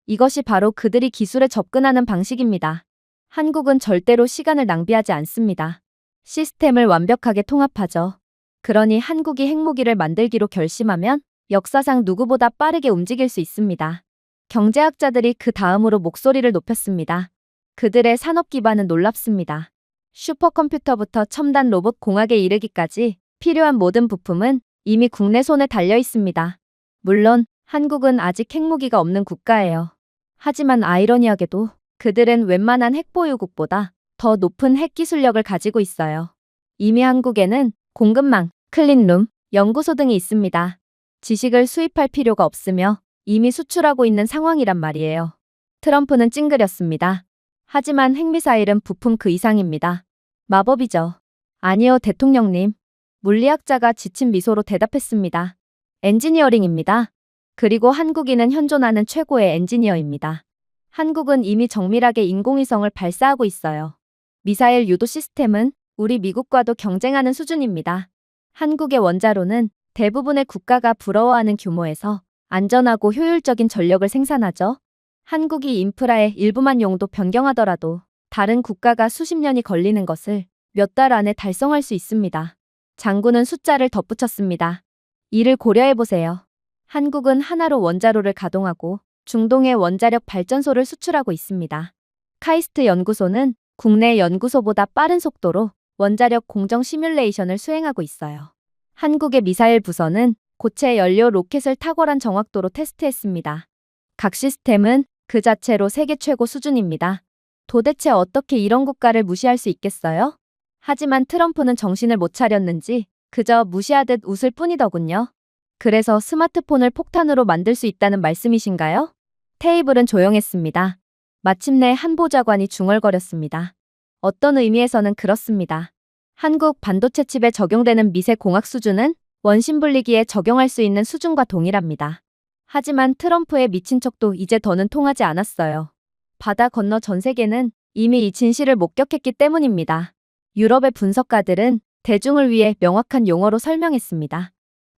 이것이 바로 그들이 기술에 접근하는 방식입니다. 한국은 절대로 시간을 낭비하지 않습니다. 시스템을 완벽하게 통합하죠. 그러니 한국이 핵무기를 만들기로 결심하면 역사상 누구보다 빠르게 움직일 수 있습니다. 경제학자들이 그 다음으로 목소리를 높였습니다. 그들의 산업 기반은 놀랍습니다. 슈퍼컴퓨터부터 첨단 로봇 공학에 이르기까지 필요한 모든 부품은 이미 국내 손에 달려 있습니다. 물론 한국은 아직 핵무기가 없는 국가예요. 하지만 아이러니하게도 그들은 웬만한 핵보유국보다 더 높은 핵기술력을 가지고 있어요. 이미 한국에는 공급망, 클린룸, 연구소 등이 있습니다. 지식을 수입할 필요가 없으며 이미 수출하고 있는 상황이란 말이에요. 트럼프는 찡그렸습니다. 하지만 핵미사일은 부품 그 이상입니다. 마법이죠. 아니요, 대통령님. 물리학자가 지친 미소로 대답했습니다. 엔지니어링입니다. 그리고 한국인은 현존하는 최고의 엔지니어입니다. 한국은 이미 정밀하게 인공위성을 발사하고 있어요. 미사일 유도 시스템은 우리 미국과도 경쟁하는 수준입니다. 한국의 원자로는 대부분의 국가가 부러워하는 규모에서 안전하고 효율적인 전력을 생산하죠. 한국이 인프라의 일부만 용도 변경하더라도 다른 국가가 수십 년이 걸리는 것을 몇 달 안에 달성할 수 있습니다. 장군은 숫자를 덧붙였습니다. 이를 고려해보세요. 한국은 하나로 원자로를 가동하고 중동의 원자력 발전소를 수출하고 있습니다. 카이스트 연구소는 국내 연구소보다 빠른 속도로 원자력 공정 시뮬레이션을 수행하고 있어요. 한국의 미사일 부서는 고체 연료 로켓을 탁월한 정확도로 테스트했습니다. 각 시스템은 그 자체로 세계 최고 수준입니다. 도대체 어떻게 이런 국가를 무시할 수 있겠어요? 하지만 트럼프는 정신을 못 차렸는지 그저 무시하듯 웃을 뿐이더군요. 그래서 스마트폰을 폭탄으로 만들 수 있다는 말씀이신가요? 테이블은 조용했습니다. 마침내 한 보좌관이 중얼거렸습니다. 어떤 의미에서는 그렇습니다. 한국 반도체 칩에 적용되는 미세 공학 수준은 원심 분리기에 적용할 수 있는 수준과 동일합니다. 하지만 트럼프의 미친 척도 이제 더는 통하지 않았어요. 바다 건너 전 세계는 이미 이 진실을 목격했기 때문입니다. 유럽의 분석가들은 대중을 위해 명확한 용어로 설명했습니다.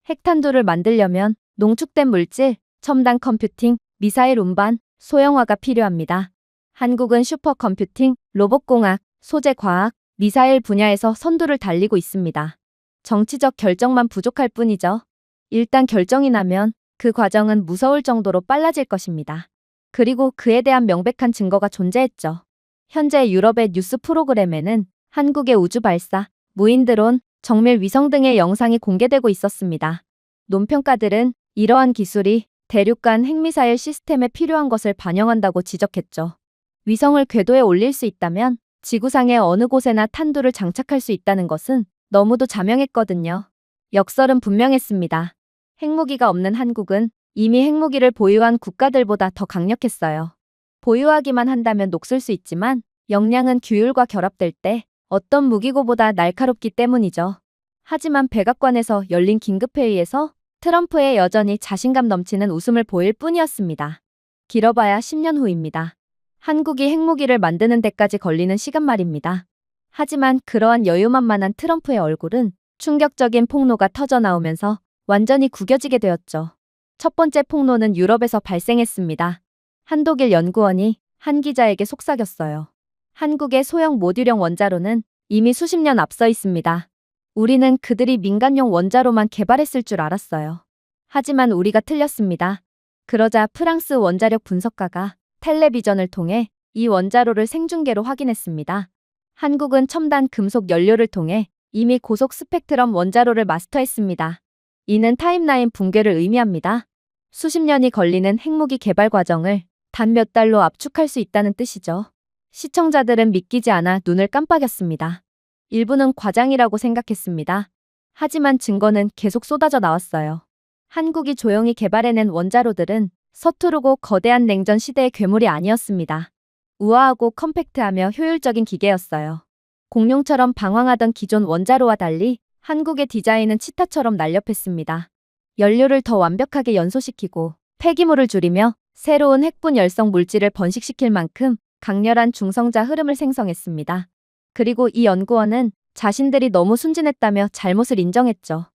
핵탄두를 만들려면 농축된 물질, 첨단 컴퓨팅, 미사일 운반, 소형화가 필요합니다. 한국은 슈퍼컴퓨팅, 로봇공학, 소재과학, 미사일 분야에서 선두를 달리고 있습니다. 정치적 결정만 부족할 뿐이죠. 일단 결정이 나면 그 과정은 무서울 정도로 빨라질 것입니다. 그리고 그에 대한 명백한 증거가 존재했죠. 현재 유럽의 뉴스 프로그램에는 한국의 우주 발사, 무인 드론, 정밀 위성 등의 영상이 공개되고 있었습니다. 논평가들은 이러한 기술이 대륙간 핵미사일 시스템에 필요한 것을 반영한다고 지적했죠. 위성을 궤도에 올릴 수 있다면 지구상의 어느 곳에나 탄두를 장착할 수 있다는 것은 너무도 자명했거든요. 역설은 분명했습니다. 핵무기가 없는 한국은 이미 핵무기를 보유한 국가들보다 더 강력했어요. 보유하기만 한다면 녹슬 수 있지만 역량은 규율과 결합될 때 어떤 무기고보다 날카롭기 때문이죠. 하지만 백악관에서 열린 긴급회의에서 트럼프의 여전히 자신감 넘치는 웃음을 보일 뿐이었습니다. 길어봐야 10년 후입니다. 한국이 핵무기를 만드는 데까지 걸리는 시간 말입니다. 하지만 그러한 여유만만한 트럼프의 얼굴은 충격적인 폭로가 터져나오면서 완전히 구겨지게 되었죠. 첫 번째 폭로는 유럽에서 발생했습니다. 한독일 연구원이 한 기자에게 속삭였어요. 한국의 소형 모듈형 원자로는 이미 수십 년 앞서 있습니다. 우리는 그들이 민간용 원자로만 개발했을 줄 알았어요. 하지만 우리가 틀렸습니다. 그러자 프랑스 원자력 분석가가 텔레비전을 통해 이 원자로를 생중계로 확인했습니다. 한국은 첨단 금속 연료를 통해 이미 고속 스펙트럼 원자로를 마스터했습니다. 이는 타임라인 붕괴를 의미합니다. 수십 년이 걸리는 핵무기 개발 과정을 단 몇 달로 압축할 수 있다는 뜻이죠. 시청자들은 믿기지 않아 눈을 깜빡였습니다. 일부는 과장이라고 생각했습니다. 하지만 증거는 계속 쏟아져 나왔어요. 한국이 조용히 개발해낸 원자로들은 서투르고 거대한 냉전 시대의 괴물이 아니었습니다. 우아하고 컴팩트하며 효율적인 기계였어요. 공룡처럼 방황하던 기존 원자로와 달리 한국의 디자인은 치타처럼 날렵했습니다. 연료를 더 완벽하게 연소시키고 폐기물을 줄이며 새로운 핵분 열성 물질을 번식시킬 만큼 강렬한 중성자 흐름을 생성했습니다. 그리고 이 연구원은 자신들이 너무 순진했다며 잘못을 인정했죠.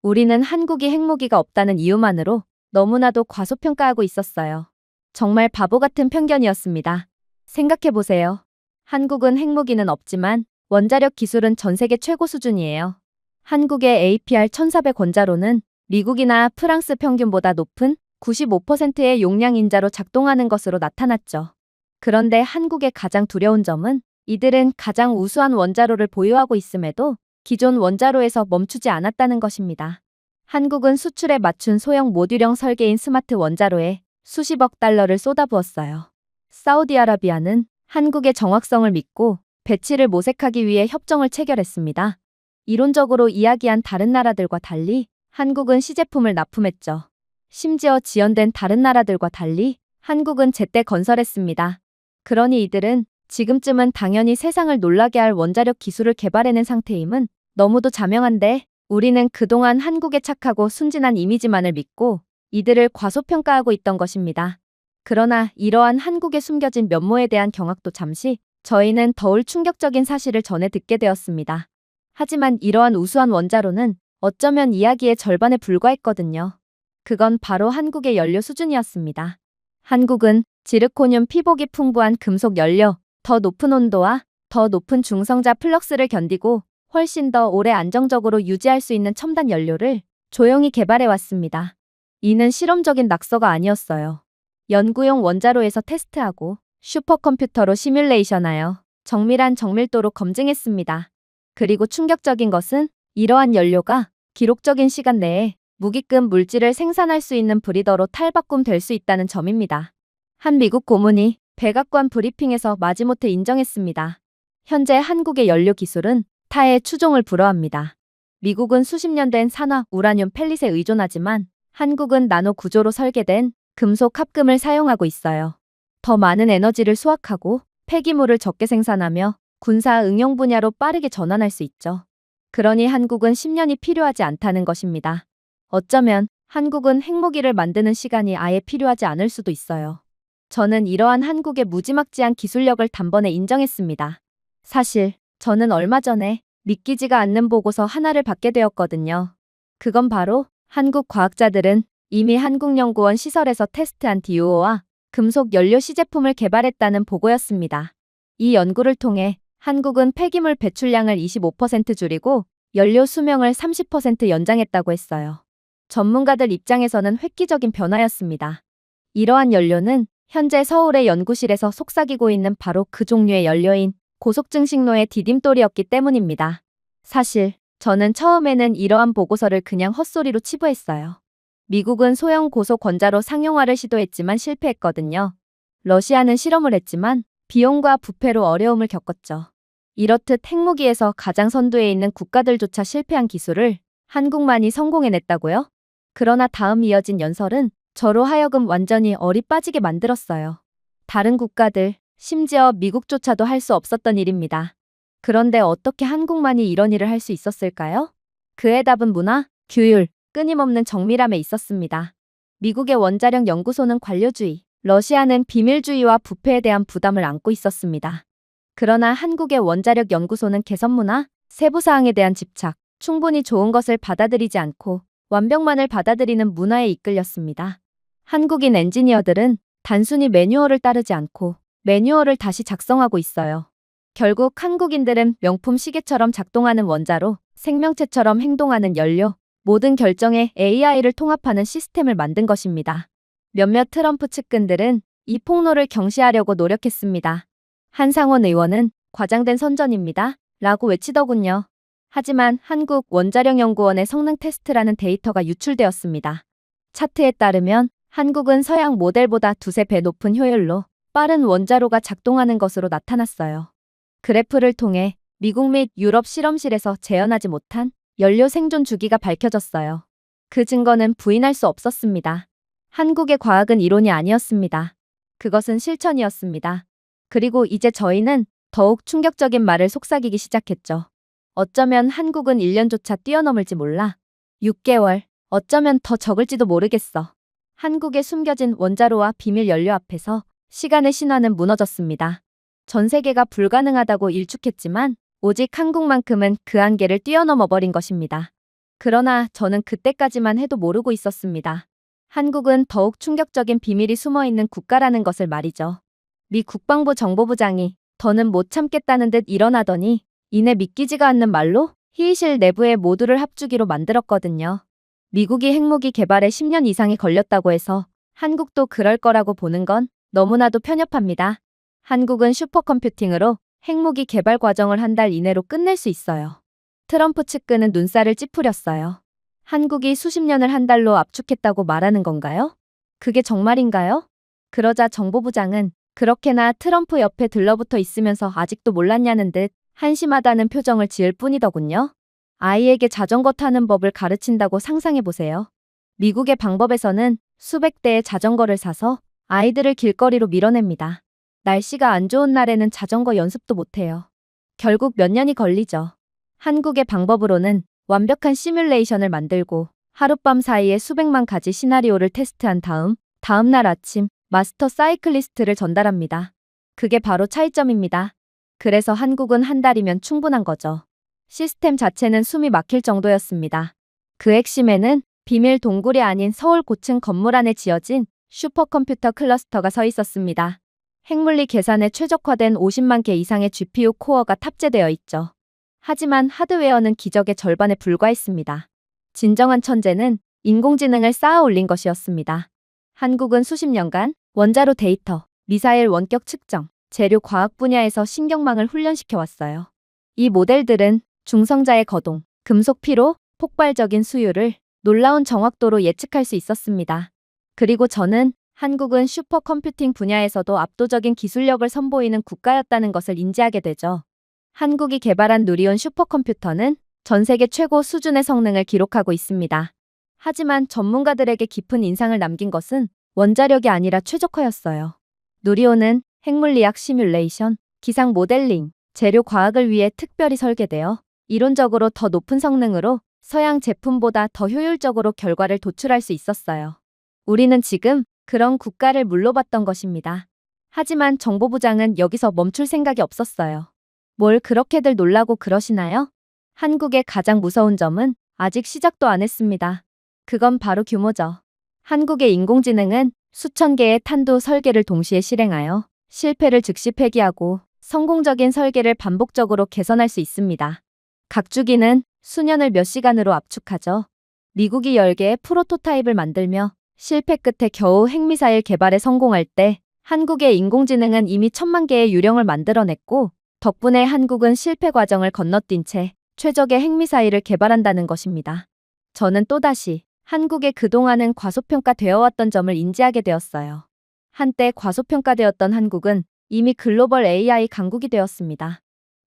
우리는 한국이 핵무기가 없다는 이유만으로 너무나도 과소평가하고 있었어요. 정말 바보 같은 편견이었습니다. 생각해보세요. 한국은 핵무기는 없지만 원자력 기술은 전 세계 최고 수준이에요. 한국의 APR-1400 원자로는 미국이나 프랑스 평균보다 높은 95%의 용량 인자로 작동하는 것으로 나타났죠. 그런데 한국의 가장 두려운 점은 이들은 가장 우수한 원자로를 보유하고 있음에도 기존 원자로에서 멈추지 않았다는 것입니다. 한국은 수출에 맞춘 소형 모듈형 설계인 스마트 원자로에 수십억 달러를 쏟아부었어요. 사우디아라비아는 한국의 정확성을 믿고 배치를 모색하기 위해 협정을 체결했습니다. 이론적으로 이야기한 다른 나라들과 달리 한국은 시제품을 납품했죠. 심지어 지연된 다른 나라들과 달리 한국은 제때 건설했습니다. 그러니 이들은 지금쯤은 당연히 세상을 놀라게 할 원자력 기술을 개발해낸 상태임은 너무도 자명한데 우리는 그동안 한국의 착하고 순진한 이미지만을 믿고 이들을 과소평가하고 있던 것입니다. 그러나 이러한 한국의 숨겨진 면모에 대한 경악도 잠시 저희는 더울 충격적인 사실을 전해 듣게 되었습니다. 하지만 이러한 우수한 원자로는 어쩌면 이야기의 절반에 불과했거든요. 그건 바로 한국의 연료 수준이었습니다. 한국은 지르코늄 피복이 풍부한 금속 연료, 더 높은 온도와 더 높은 중성자 플럭스를 견디고 훨씬 더 오래 안정적으로 유지할 수 있는 첨단 연료를 조용히 개발해왔습니다. 이는 실험적인 낙서가 아니었어요. 연구용 원자로에서 테스트하고 슈퍼컴퓨터로 시뮬레이션하여 정밀한 정밀도로 검증했습니다. 그리고 충격적인 것은 이러한 연료가 기록적인 시간 내에 무기급 물질을 생산할 수 있는 브리더로 탈바꿈될 수 있다는 점입니다. 한 미국 고문이 백악관 브리핑에서 마지못해 인정했습니다. 현재 한국의 연료 기술은 타의 추종을 불허합니다. 미국은 수십 년 된 산화 우라늄 펠릿에 의존하지만 한국은 나노 구조로 설계된 금속 합금을 사용하고 있어요. 더 많은 에너지를 수확하고 폐기물을 적게 생산하며 군사 응용 분야로 빠르게 전환할 수 있죠. 그러니 한국은 10년이 필요하지 않다는 것입니다. 어쩌면 한국은 핵무기를 만드는 시간이 아예 필요하지 않을 수도 있어요. 저는 이러한 한국의 무지막지한 기술력을 단번에 인정했습니다. 사실 저는 얼마 전에 믿기지가 않는 보고서 하나를 받게 되었거든요. 그건 바로 한국 과학자들은 이미 한국연구원 시설에서 테스트한 DO와 금속 연료 시제품을 개발했다는 보고였습니다. 이 연구를 통해 한국은 폐기물 배출량을 25% 줄이고 연료 수명을 30% 연장했다고 했어요. 전문가들 입장에서는 획기적인 변화였습니다. 이러한 연료는 현재 서울의 연구실에서 속삭이고 있는 바로 그 종류의 연료인 고속증식로의 디딤돌이었기 때문입니다. 사실 저는 처음에는 이러한 보고서를 그냥 헛소리로 치부했어요. 미국은 소형 고속 원자로 상용화를 시도했지만 실패했거든요. 러시아는 실험을 했지만 비용과 부패로 어려움을 겪었죠. 이렇듯 핵무기에서 가장 선두에 있는 국가들조차 실패한 기술을 한국만이 성공해냈다고요? 그러나 다음 이어진 연설은 저로 하여금 완전히 얼이 빠지게 만들었어요. 다른 국가들, 심지어 미국조차도 할 수 없었던 일입니다. 그런데 어떻게 한국만이 이런 일을 할 수 있었을까요? 그의 답은 문화, 규율, 끊임없는 정밀함에 있었습니다. 미국의 원자력 연구소는 관료주의, 러시아는 비밀주의와 부패에 대한 부담을 안고 있었습니다. 그러나 한국의 원자력 연구소는 개선문화, 세부사항에 대한 집착, 충분히 좋은 것을 받아들이지 않고 완벽만을 받아들이는 문화에 이끌렸습니다. 한국인 엔지니어들은 단순히 매뉴얼을 따르지 않고 매뉴얼을 다시 작성하고 있어요. 결국 한국인들은 명품 시계처럼 작동하는 원자로, 생명체처럼 행동하는 연료, 모든 결정에 AI를 통합하는 시스템을 만든 것입니다. 몇몇 트럼프 측근들은 이 폭로를 경시하려고 노력했습니다. 한상원 의원은 과장된 선전입니다. 라고 외치더군요. 하지만 한국원자력연구원의 성능 테스트라는 데이터가 유출되었습니다. 차트에 따르면 한국은 서양 모델보다 두세 배 높은 효율로 빠른 원자로가 작동하는 것으로 나타났어요. 그래프를 통해 미국 및 유럽 실험실에서 재현하지 못한 연료 생존 주기가 밝혀졌어요. 그 증거는 부인할 수 없었습니다. 한국의 과학은 이론이 아니었습니다. 그것은 실천이었습니다. 그리고 이제 저희는 더욱 충격적인 말을 속삭이기 시작했죠. 어쩌면 한국은 1년조차 뛰어넘을지 몰라. 6개월, 어쩌면 더 적을지도 모르겠어. 한국에 숨겨진 원자로와 비밀 연료 앞에서 시간의 신화는 무너졌습니다. 전 세계가 불가능하다고 일축했지만 오직 한국만큼은 그 한계를 뛰어넘어 버린 것입니다. 그러나 저는 그때까지만 해도 모르고 있었습니다. 한국은 더욱 충격적인 비밀이 숨어있는 국가라는 것을 말이죠. 미 국방부 정보부장이 더는 못 참겠다는 듯 일어나더니 이내 믿기지가 않는 말로 회의실 내부에 모두를 합주기로 만들었거든요. 미국이 핵무기 개발에 10년 이상이 걸렸다고 해서 한국도 그럴 거라고 보는 건 너무나도 편협합니다. 한국은 슈퍼컴퓨팅으로 핵무기 개발 과정을 한 달 이내로 끝낼 수 있어요. 트럼프 측근은 눈살을 찌푸렸어요. 한국이 수십 년을 한 달로 압축했다고 말하는 건가요? 그게 정말인가요? 그러자 정보부장은 그렇게나 트럼프 옆에 들러붙어 있으면서 아직도 몰랐냐는 듯 한심하다는 표정을 지을 뿐이더군요. 아이에게 자전거 타는 법을 가르친다고 상상해보세요. 미국의 방법에서는 수백 대의 자전거를 사서 아이들을 길거리로 밀어냅니다. 날씨가 안 좋은 날에는 자전거 연습도 못해요. 결국 몇 년이 걸리죠. 한국의 방법으로는 완벽한 시뮬레이션을 만들고 하룻밤 사이에 수백만 가지 시나리오를 테스트한 다음 날 아침 마스터 사이클리스트를 전달합니다. 그게 바로 차이점입니다. 그래서 한국은 한 달이면 충분한 거죠. 시스템 자체는 숨이 막힐 정도였습니다. 그 핵심에는 비밀 동굴이 아닌 서울 고층 건물 안에 지어진 슈퍼컴퓨터 클러스터가 서 있었습니다. 핵물리 계산에 최적화된 50만 개 이상의 GPU 코어가 탑재되어 있죠. 하지만 하드웨어는 기적의 절반에 불과했습니다. 진정한 천재는 인공지능을 쌓아 올린 것이었습니다. 한국은 수십 년간 원자로 데이터, 미사일 원격 측정, 재료 과학 분야에서 신경망을 훈련시켜 왔어요. 이 모델들은 중성자의 거동, 금속 피로, 폭발적인 수율을 놀라운 정확도로 예측할 수 있었습니다. 그리고 저는 한국은 슈퍼컴퓨팅 분야에서도 압도적인 기술력을 선보이는 국가였다는 것을 인지하게 되죠. 한국이 개발한 누리온 슈퍼컴퓨터는 전 세계 최고 수준의 성능을 기록하고 있습니다. 하지만 전문가들에게 깊은 인상을 남긴 것은 원자력이 아니라 최적화였어요. 누리온은 핵물리학 시뮬레이션, 기상 모델링, 재료 과학을 위해 특별히 설계되어 이론적으로 더 높은 성능으로 서양 제품보다 더 효율적으로 결과를 도출할 수 있었어요. 우리는 지금 그런 국가를 물러봤던 것입니다. 하지만 정보부장은 여기서 멈출 생각이 없었어요. 뭘 그렇게들 놀라고 그러시나요? 한국의 가장 무서운 점은 아직 시작도 안 했습니다. 그건 바로 규모죠. 한국의 인공지능은 수천 개의 탄도 설계를 동시에 실행하여 실패를 즉시 폐기하고 성공적인 설계를 반복적으로 개선할 수 있습니다. 각 주기는 수년을 몇 시간으로 압축하죠. 미국이 10개의 프로토타입을 만들며 실패 끝에 겨우 핵미사일 개발에 성공할 때 한국의 인공지능은 이미 1000만 개의 유령을 만들어냈고 덕분에 한국은 실패 과정을 건너뛴 채 최적의 핵미사일을 개발한다는 것입니다. 저는 또다시 한국의 그동안은 과소평가되어 왔던 점을 인지하게 되었어요. 한때 과소평가되었던 한국은 이미 글로벌 AI 강국이 되었습니다.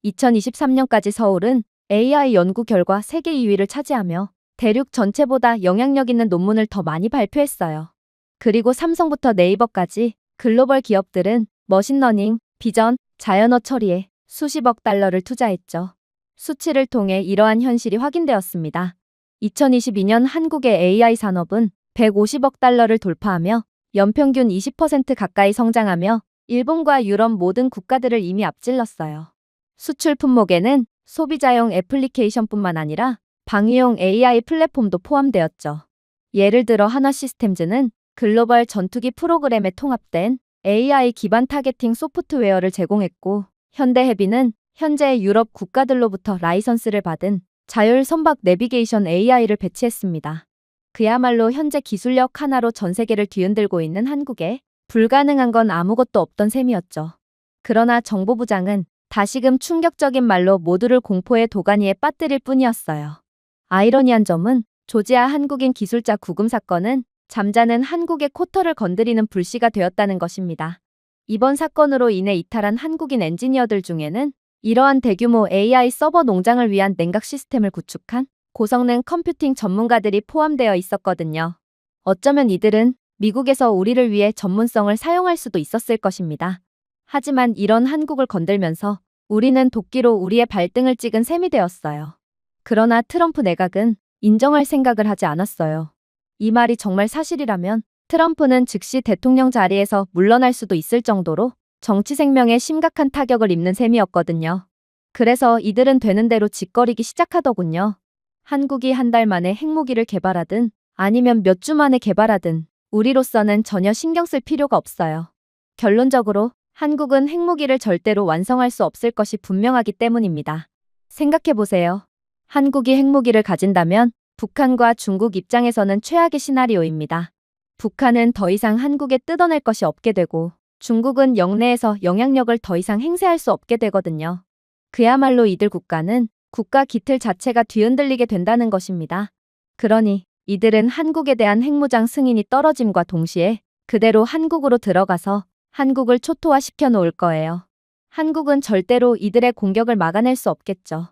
2023년까지 서울은 AI 연구 결과 세계 2위를 차지하며 대륙 전체보다 영향력 있는 논문을 더 많이 발표했어요. 그리고 삼성부터 네이버까지 글로벌 기업들은 머신러닝, 비전, 자연어 처리에 수십억 달러를 투자했죠. 수치를 통해 이러한 현실이 확인되었습니다. 2022년 한국의 AI 산업은 150억 달러를 돌파하며 연평균 20% 가까이 성장하며 일본과 유럽 모든 국가들을 이미 앞질렀어요. 수출 품목에는 소비자용 애플리케이션뿐만 아니라 방위용 AI 플랫폼도 포함되었죠. 예를 들어 한화시스템즈는 글로벌 전투기 프로그램에 통합된 AI 기반 타겟팅 소프트웨어를 제공했고 현대해비는 현재 유럽 국가들로부터 라이선스를 받은 자율 선박 내비게이션 AI를 배치했습니다. 그야말로 현재 기술력 하나로 전 세계를 뒤흔들고 있는 한국에 불가능한 건 아무것도 없던 셈이었죠. 그러나 정보부장은 다시금 충격적인 말로 모두를 공포의 도가니에 빠뜨릴 뿐이었어요. 아이러니한 점은 조지아 한국인 기술자 구금 사건은 잠자는 한국의 코터를 건드리는 불씨가 되었다는 것입니다. 이번 사건으로 인해 이탈한 한국인 엔지니어들 중에는 이러한 대규모 AI 서버 농장을 위한 냉각 시스템을 구축한 고성능 컴퓨팅 전문가들이 포함되어 있었거든요. 어쩌면 이들은 미국에서 우리를 위해 전문성을 사용할 수도 있었을 것입니다. 하지만 이런 한국을 건들면서 우리는 도끼로 우리의 발등을 찍은 셈이 되었어요. 그러나 트럼프 내각은 인정할 생각을 하지 않았어요. 이 말이 정말 사실이라면 트럼프는 즉시 대통령 자리에서 물러날 수도 있을 정도로 정치 생명에 심각한 타격을 입는 셈이었거든요. 그래서 이들은 되는 대로 짓거리기 시작하더군요. 한국이 한 달 만에 핵무기를 개발하든 아니면 몇 주 만에 개발하든 우리로서는 전혀 신경 쓸 필요가 없어요. 결론적으로 한국은 핵무기를 절대로 완성할 수 없을 것이 분명하기 때문입니다. 생각해보세요. 한국이 핵무기를 가진다면 북한과 중국 입장에서는 최악의 시나리오입니다. 북한은 더 이상 한국에 뜯어낼 것이 없게 되고 중국은 영내에서 영향력을 더 이상 행사할 수 없게 되거든요. 그야말로 이들 국가는 국가 기틀 자체가 뒤흔들리게 된다는 것입니다. 그러니 이들은 한국에 대한 핵무장 승인이 떨어짐과 동시에 그대로 한국으로 들어가서 한국을 초토화시켜 놓을 거예요. 한국은 절대로 이들의 공격을 막아낼 수 없겠죠.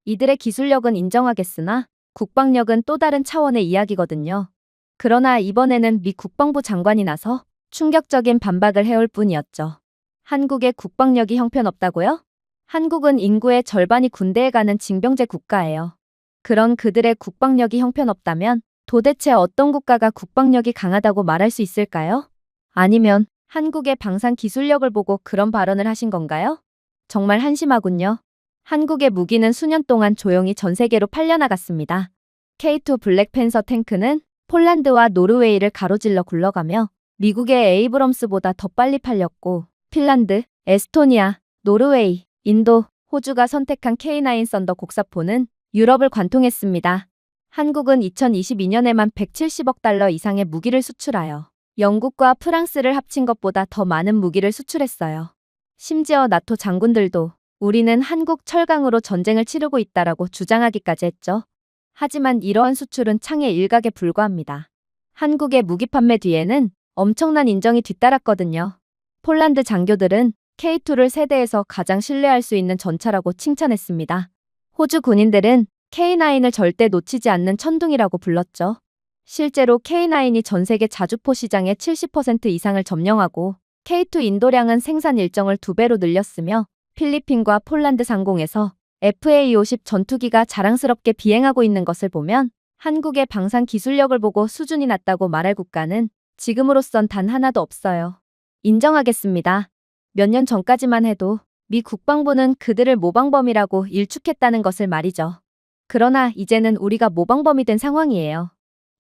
이들의 기술력은 인정하겠으나 국방력은 또 다른 차원의 이야기거든요. 그러나 이번에는 미 국방부 장관이 나서 충격적인 반박을 해올 뿐이었죠. 한국의 국방력이 형편없다고요? 한국은 인구의 절반이 군대에 가는 징병제 국가예요. 그런 그들의 국방력이 형편없다면 도대체 어떤 국가가 국방력이 강하다고 말할 수 있을까요? 아니면 한국의 방산 기술력을 보고 그런 발언을 하신 건가요? 정말 한심하군요. 한국의 무기는 수년 동안 조용히 전 세계로 팔려나갔습니다. K2 블랙팬서 탱크는 폴란드와 노르웨이를 가로질러 굴러가며 미국의 에이브럼스보다 더 빨리 팔렸고 핀란드, 에스토니아, 노르웨이, 인도, 호주가 선택한 K9 썬더 곡사포는 유럽을 관통했습니다. 한국은 2022년에만 170억 달러 이상의 무기를 수출하여 영국과 프랑스를 합친 것보다 더 많은 무기를 수출했어요. 심지어 나토 장군들도 우리는 한국 철강으로 전쟁을 치르고 있다라고 주장하기까지 했죠. 하지만 이러한 수출은 창의 일각에 불과합니다. 한국의 무기 판매 뒤에는 엄청난 인정이 뒤따랐거든요. 폴란드 장교들은 K2를 세대에서 가장 신뢰할 수 있는 전차라고 칭찬했습니다. 호주 군인들은 K9을 절대 놓치지 않는 천둥이라고 불렀죠. 실제로 K9이 전 세계 자주포 시장의 70% 이상을 점령하고 K2 인도량은 생산 일정을 2배로 늘렸으며 필리핀과 폴란드 상공에서 FA-50 전투기가 자랑스럽게 비행하고 있는 것을 보면 한국의 방산 기술력을 보고 수준이 낮다고 말할 국가는 지금으로선 단 하나도 없어요. 인정하겠습니다. 몇 년 전까지만 해도 미 국방부는 그들을 모방범이라고 일축했다는 것을 말이죠. 그러나 이제는 우리가 모방범이 된 상황이에요.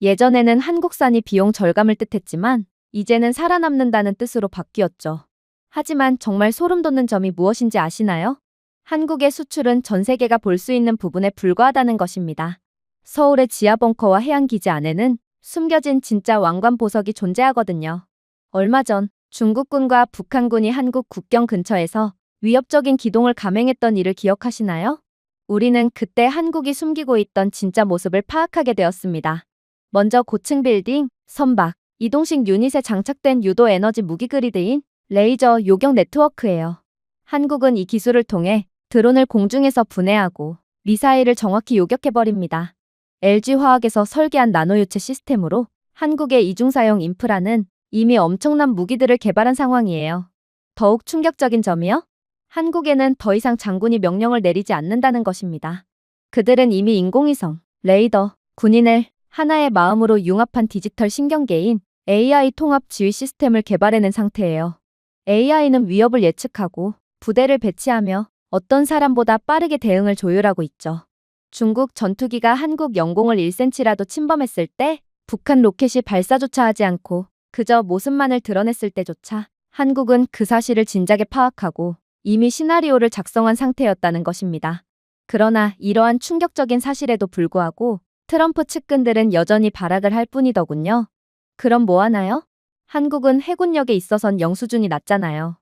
예전에는 한국산이 비용 절감을 뜻했지만 이제는 살아남는다는 뜻으로 바뀌었죠. 하지만 정말 소름 돋는 점이 무엇인지 아시나요? 한국의 수출은 전 세계가 볼 수 있는 부분에 불과하다는 것입니다. 서울의 지하 벙커와 해양기지 안에는 숨겨진 진짜 왕관 보석이 존재하거든요. 얼마 전 중국군과 북한군이 한국 국경 근처에서 위협적인 기동을 감행했던 일을 기억하시나요? 우리는 그때 한국이 숨기고 있던 진짜 모습을 파악하게 되었습니다. 먼저 고층 빌딩, 선박, 이동식 유닛에 장착된 유도 에너지 무기 그리드인 레이저 요격 네트워크예요. 한국은 이 기술을 통해 드론을 공중에서 분해하고 미사일을 정확히 요격해버립니다. LG화학에서 설계한 나노유체 시스템으로 한국의 이중사용 인프라는 이미 엄청난 무기들을 개발한 상황이에요. 더욱 충격적인 점이요? 한국에는 더 이상 장군이 명령을 내리지 않는다는 것입니다. 그들은 이미 인공위성, 레이더, 군인을 하나의 마음으로 융합한 디지털 신경계인 AI 통합 지휘 시스템을 개발해낸 상태예요. AI는 위협을 예측하고 부대를 배치하며 어떤 사람보다 빠르게 대응을 조율하고 있죠. 중국 전투기가 한국 영공을 1cm라도 침범했을 때 북한 로켓이 발사조차 하지 않고 그저 모습만을 드러냈을 때조차 한국은 그 사실을 진작에 파악하고 이미 시나리오를 작성한 상태였다는 것입니다. 그러나 이러한 충격적인 사실에도 불구하고 트럼프 측근들은 여전히 발악을 할 뿐이더군요. 그럼 뭐 하나요? 한국은 해군력에 있어선 영수준이 낮잖아요.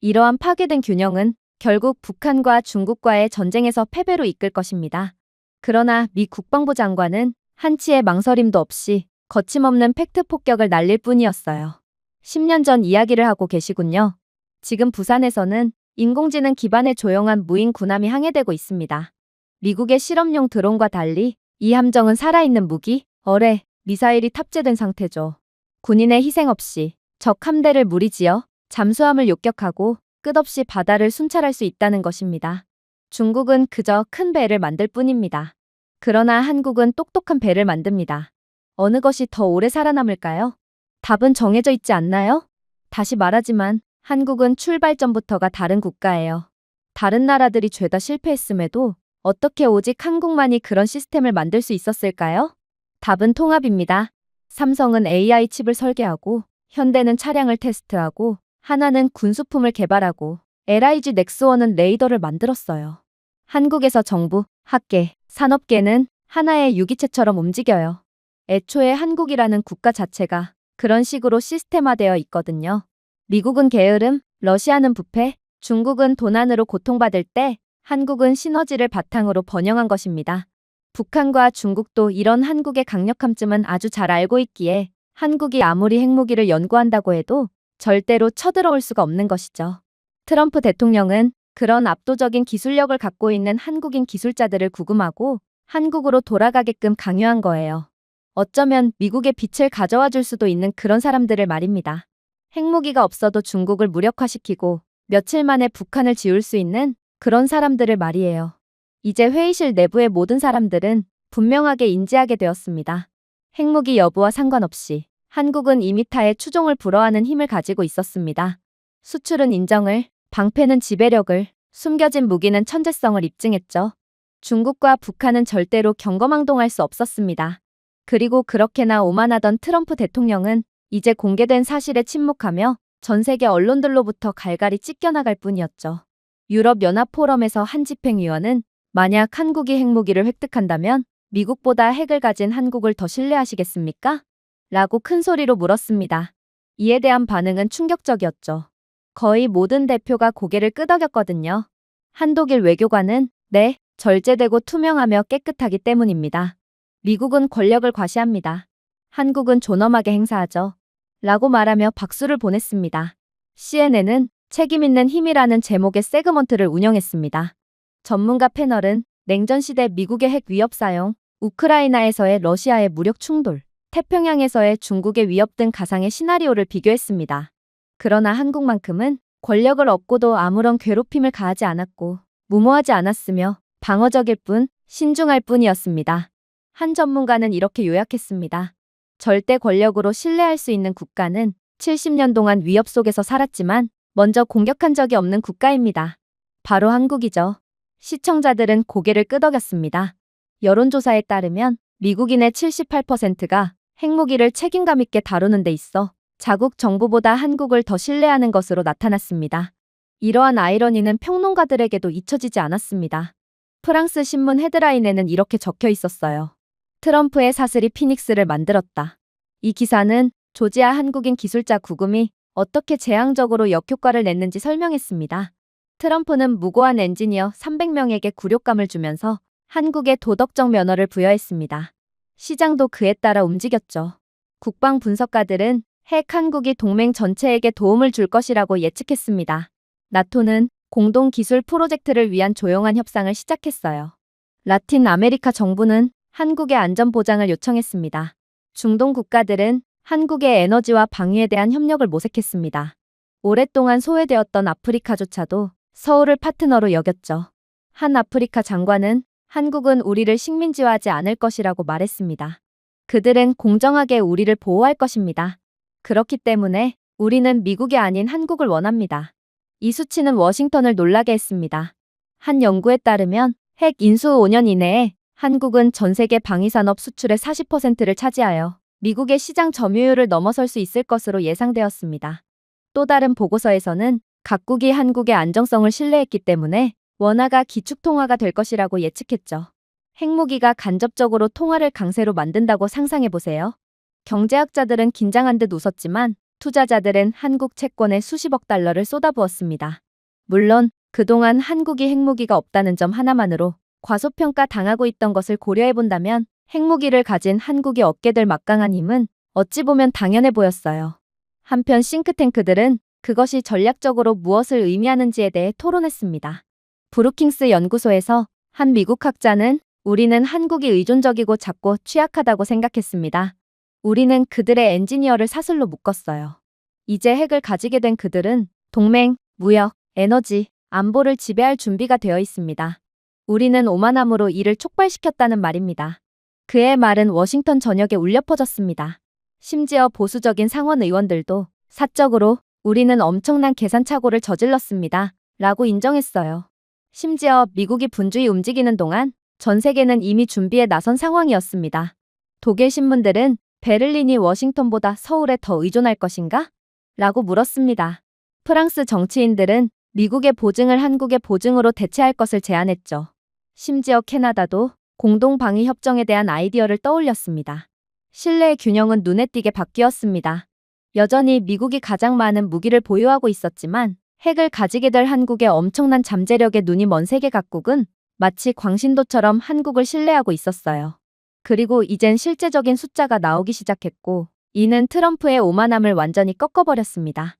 이러한 파괴된 균형은 결국 북한과 중국과의 전쟁에서 패배로 이끌 것입니다. 그러나 미 국방부 장관은 한치의 망설임도 없이 거침없는 팩트 폭격을 날릴 뿐이었어요. 10년 전 이야기를 하고 계시군요. 지금 부산에서는 인공지능 기반의 조용한 무인 군함이 항해되고 있습니다. 미국의 실험용 드론과 달리 이 함정은 살아있는 무기, 어뢰, 미사일이 탑재된 상태죠. 군인의 희생 없이 적 함대를 무리지어 잠수함을 욕격하고 끝없이 바다를 순찰할 수 있다는 것입니다. 중국은 그저 큰 배를 만들 뿐입니다. 그러나 한국은 똑똑한 배를 만듭니다. 어느 것이 더 오래 살아남을까요? 답은 정해져 있지 않나요? 다시 말하지만 한국은 출발 전부터가 다른 국가예요. 다른 나라들이 죄다 실패했음에도 어떻게 오직 한국만이 그런 시스템을 만들 수 있었을까요? 답은 통합입니다. 삼성은 AI 칩을 설계하고 현대는 차량을 테스트하고 하나는 군수품을 개발하고 LIG 넥스원은 레이더를 만들었어요. 한국에서 정부, 학계, 산업계는 하나의 유기체처럼 움직여요. 애초에 한국이라는 국가 자체가 그런 식으로 시스템화되어 있거든요. 미국은 게으름, 러시아는 부패, 중국은 도난으로 고통받을 때 한국은 시너지를 바탕으로 번영한 것입니다. 북한과 중국도 이런 한국의 강력함쯤은 아주 잘 알고 있기에 한국이 아무리 핵무기를 연구한다고 해도 절대로 쳐들어올 수가 없는 것이죠. 트럼프 대통령은 그런 압도적인 기술력을 갖고 있는 한국인 기술자들을 구금하고 한국으로 돌아가게끔 강요한 거예요. 어쩌면 미국의 빛을 가져와 줄 수도 있는 그런 사람들을 말입니다. 핵무기가 없어도 중국을 무력화시키고 며칠 만에 북한을 지울 수 있는 그런 사람들을 말이에요. 이제 회의실 내부의 모든 사람들은 분명하게 인지하게 되었습니다. 핵무기 여부와 상관없이 한국은 2m의 추종을 불허하는 힘을 가지고 있었습니다. 수출은 인정을, 방패는 지배력을, 숨겨진 무기는 천재성을 입증했죠. 중국과 북한은 절대로 경거망동할 수 없었습니다. 그리고 그렇게나 오만하던 트럼프 대통령은 이제 공개된 사실에 침묵하며 전 세계 언론들로부터 갈갈이 찢겨나갈 뿐이었죠. 유럽연합 포럼에서 한 집행위원은 만약 한국이 핵무기를 획득한다면 미국보다 핵을 가진 한국을 더 신뢰하시겠습니까? 라고 큰 소리로 물었습니다. 이에 대한 반응은 충격적이었죠. 거의 모든 대표가 고개를 끄덕였거든요. 한독일 외교관은 네, 절제되고 투명하며 깨끗하기 때문입니다. 미국은 권력을 과시합니다. 한국은 존엄하게 행사하죠. 라고 말하며 박수를 보냈습니다. CNN은 책임 있는 힘이라는 제목의 세그먼트를 운영했습니다. 전문가 패널은 냉전시대 미국의 핵 위협 사용, 우크라이나에서의 러시아의 무력 충돌, 태평양에서의 중국의 위협 등 가상의 시나리오를 비교했습니다. 그러나 한국만큼은 권력을 얻고도 아무런 괴롭힘을 가하지 않았고 무모하지 않았으며 방어적일 뿐 신중할 뿐이었습니다. 한 전문가는 이렇게 요약했습니다. 절대 권력으로 신뢰할 수 있는 국가는 70년 동안 위협 속에서 살았지만 먼저 공격한 적이 없는 국가입니다. 바로 한국이죠. 시청자들은 고개를 끄덕였습니다. 여론조사에 따르면 미국인의 78%가 핵무기를 책임감 있게 다루는 데 있어 자국 정부보다 한국을 더 신뢰하는 것으로 나타났습니다. 이러한 아이러니는 평론가들에게도 잊혀지지 않았습니다. 프랑스 신문 헤드라인에는 이렇게 적혀 있었어요. 트럼프의 사슬이 피닉스를 만들었다. 이 기사는 조지아 한국인 기술자 구금이 어떻게 재앙적으로 역효과를 냈는지 설명했습니다. 트럼프는 무고한 엔지니어 300명에게 굴욕감을 주면서 한국에 도덕적 면허를 부여했습니다. 시장도 그에 따라 움직였죠. 국방 분석가들은 핵 한국이 동맹 전체에게 도움을 줄 것이라고 예측했습니다. 나토는 공동 기술 프로젝트를 위한 조용한 협상을 시작했어요. 라틴 아메리카 정부는 한국의 안전 보장을 요청했습니다. 중동 국가들은 한국의 에너지와 방위에 대한 협력을 모색했습니다. 오랫동안 소외되었던 아프리카조차도 서울을 파트너로 여겼죠. 한 아프리카 장관은 한국은 우리를 식민지화하지 않을 것이라고 말했습니다. 그들은 공정하게 우리를 보호할 것입니다. 그렇기 때문에 우리는 미국이 아닌 한국을 원합니다. 이 수치는 워싱턴을 놀라게 했습니다. 한 연구에 따르면 핵 인수 5년 이내에 한국은 전 세계 방위산업 수출의 40%를 차지하여 미국의 시장 점유율을 넘어설 수 있을 것으로 예상되었습니다. 또 다른 보고서에서는 각국이 한국의 안정성을 신뢰했기 때문에 원화가 기축통화가 될 것이라고 예측했죠. 핵무기가 간접적으로 통화를 강세로 만든다고 상상해보세요. 경제학자들은 긴장한 듯 웃었지만 투자자들은 한국 채권에 수십억 달러를 쏟아부었습니다. 물론 그동안 한국이 핵무기가 없다는 점 하나만으로 과소평가 당하고 있던 것을 고려해본다면 핵무기를 가진 한국이 얻게 될 막강한 힘은 어찌 보면 당연해 보였어요. 한편 싱크탱크들은 그것이 전략적으로 무엇을 의미하는지에 대해 토론했습니다. 브루킹스 연구소에서 한 미국 학자는 우리는 한국이 의존적이고 작고 취약하다고 생각했습니다. 우리는 그들의 엔지니어를 사슬로 묶었어요. 이제 핵을 가지게 된 그들은 동맹, 무역, 에너지, 안보를 지배할 준비가 되어 있습니다. 우리는 오만함으로 이를 촉발시켰다는 말입니다. 그의 말은 워싱턴 전역에 울려 퍼졌습니다. 심지어 보수적인 상원 의원들도 사적으로 우리는 엄청난 계산착오를 저질렀습니다. 라고 인정했어요. 심지어 미국이 분주히 움직이는 동안 전 세계는 이미 준비에 나선 상황이었습니다. 독일 신문들은 베를린이 워싱턴보다 서울에 더 의존할 것인가? 라고 물었습니다. 프랑스 정치인들은 미국의 보증을 한국의 보증으로 대체할 것을 제안했죠. 심지어 캐나다도 공동방위협정에 대한 아이디어를 떠올렸습니다. 신뢰의 균형은 눈에 띄게 바뀌었습니다. 여전히 미국이 가장 많은 무기를 보유하고 있었지만 핵을 가지게 될 한국의 엄청난 잠재력에 눈이 먼 세계 각국은 마치 광신도처럼 한국을 신뢰하고 있었어요. 그리고 이젠 실제적인 숫자가 나오기 시작했고 이는 트럼프의 오만함을 완전히 꺾어버렸습니다.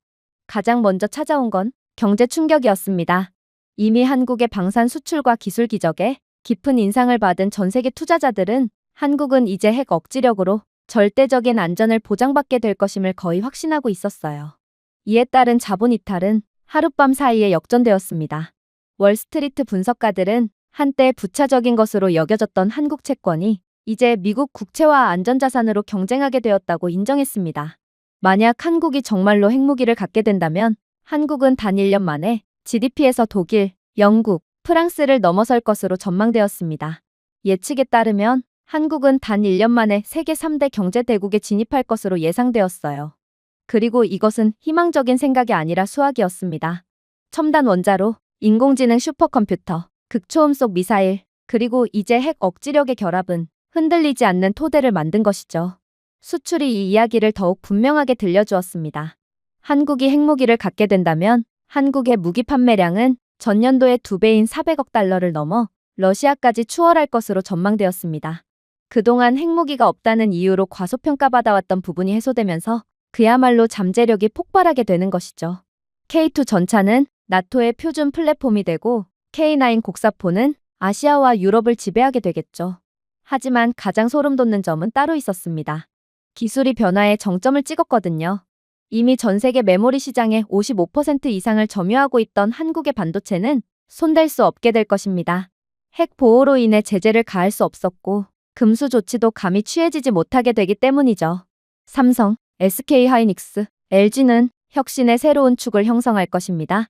가장 먼저 찾아온 건 경제 충격이었습니다. 이미 한국의 방산 수출과 기술 기적에 깊은 인상을 받은 전 세계 투자자들은 한국은 이제 핵 억지력으로 절대적인 안전을 보장받게 될 것임을 거의 확신하고 있었어요. 이에 따른 자본 이탈은 하룻밤 사이에 역전되었습니다. 월스트리트 분석가들은 한때 부차적인 것으로 여겨졌던 한국 채권이 이제 미국 국채와 안전자산으로 경쟁하게 되었다고 인정했습니다. 만약 한국이 정말로 핵무기를 갖게 된다면 한국은 단 1년 만에 GDP에서 독일, 영국, 프랑스를 넘어설 것으로 전망되었습니다. 예측에 따르면 한국은 단 1년 만에 세계 3대 경제대국에 진입할 것으로 예상되었어요. 그리고 이것은 희망적인 생각이 아니라 수학이었습니다. 첨단 원자로, 인공지능 슈퍼컴퓨터, 극초음 속 미사일, 그리고 이제 핵 억지력의 결합은 흔들리지 않는 토대를 만든 것이죠. 수출이 이 이야기를 더욱 분명하게 들려주었습니다. 한국이 핵무기를 갖게 된다면 한국의 무기 판매량은 전년도의 2배인 400억 달러를 넘어 러시아까지 추월할 것으로 전망되었습니다. 그동안 핵무기가 없다는 이유로 과소평가받아왔던 부분이 해소되면서 그야말로 잠재력이 폭발하게 되는 것이죠. K2 전차는 나토의 표준 플랫폼이 되고 K9 곡사포는 아시아와 유럽을 지배하게 되겠죠. 하지만 가장 소름 돋는 점은 따로 있었습니다. 기술이 변화에 정점을 찍었거든요. 이미 전 세계 메모리 시장의 55% 이상을 점유하고 있던 한국의 반도체는 손댈 수 없게 될 것입니다. 핵 보호로 인해 제재를 가할 수 없었고 금수 조치도 감히 취해지지 못하게 되기 때문이죠. 삼성, SK하이닉스, LG는 혁신의 새로운 축을 형성할 것입니다.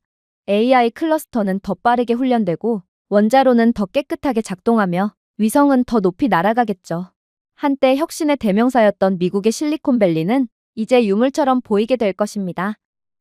AI 클러스터는 더 빠르게 훈련되고 원자로는 더 깨끗하게 작동하며 위성은 더 높이 날아가겠죠. 한때 혁신의 대명사였던 미국의 실리콘밸리는 이제 유물처럼 보이게 될 것입니다.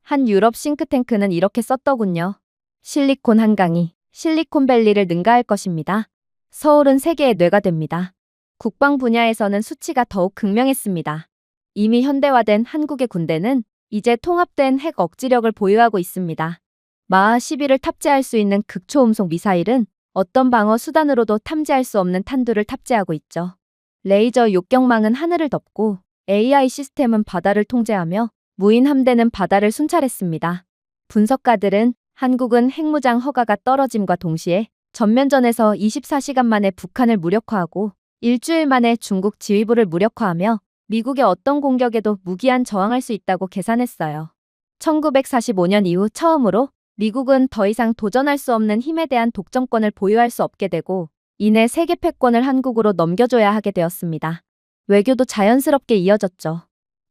한 유럽 싱크탱크는 이렇게 썼더군요. 실리콘 한강이 실리콘밸리를 능가할 것입니다. 서울은 세계의 뇌가 됩니다. 국방 분야에서는 수치가 더욱 극명했습니다. 이미 현대화된 한국의 군대는 이제 통합된 핵 억지력을 보유하고 있습니다. 마하 11을 탑재할 수 있는 극초음속 미사일은 어떤 방어 수단으로도 탐지할 수 없는 탄두를 탑재하고 있죠. 레이저 욕경망은 하늘을 덮고 AI 시스템은 바다를 통제하며 무인 함대는 바다를 순찰했습니다. 분석가들은 한국은 핵무장 허가가 떨어짐과 동시에 전면전에서 24시간 만에 북한을 무력화하고 일주일 만에 중국 지휘부를 무력화하며 미국의 어떤 공격에도 무기한 저항할 수 있다고 계산했어요. 1945년 이후 처음으로 미국은 더 이상 도전할 수 없는 힘에 대한 독점권을 보유할 수 없게 되고 이내 세계 패권을 한국으로 넘겨줘야 하게 되었습니다. 외교도 자연스럽게 이어졌죠.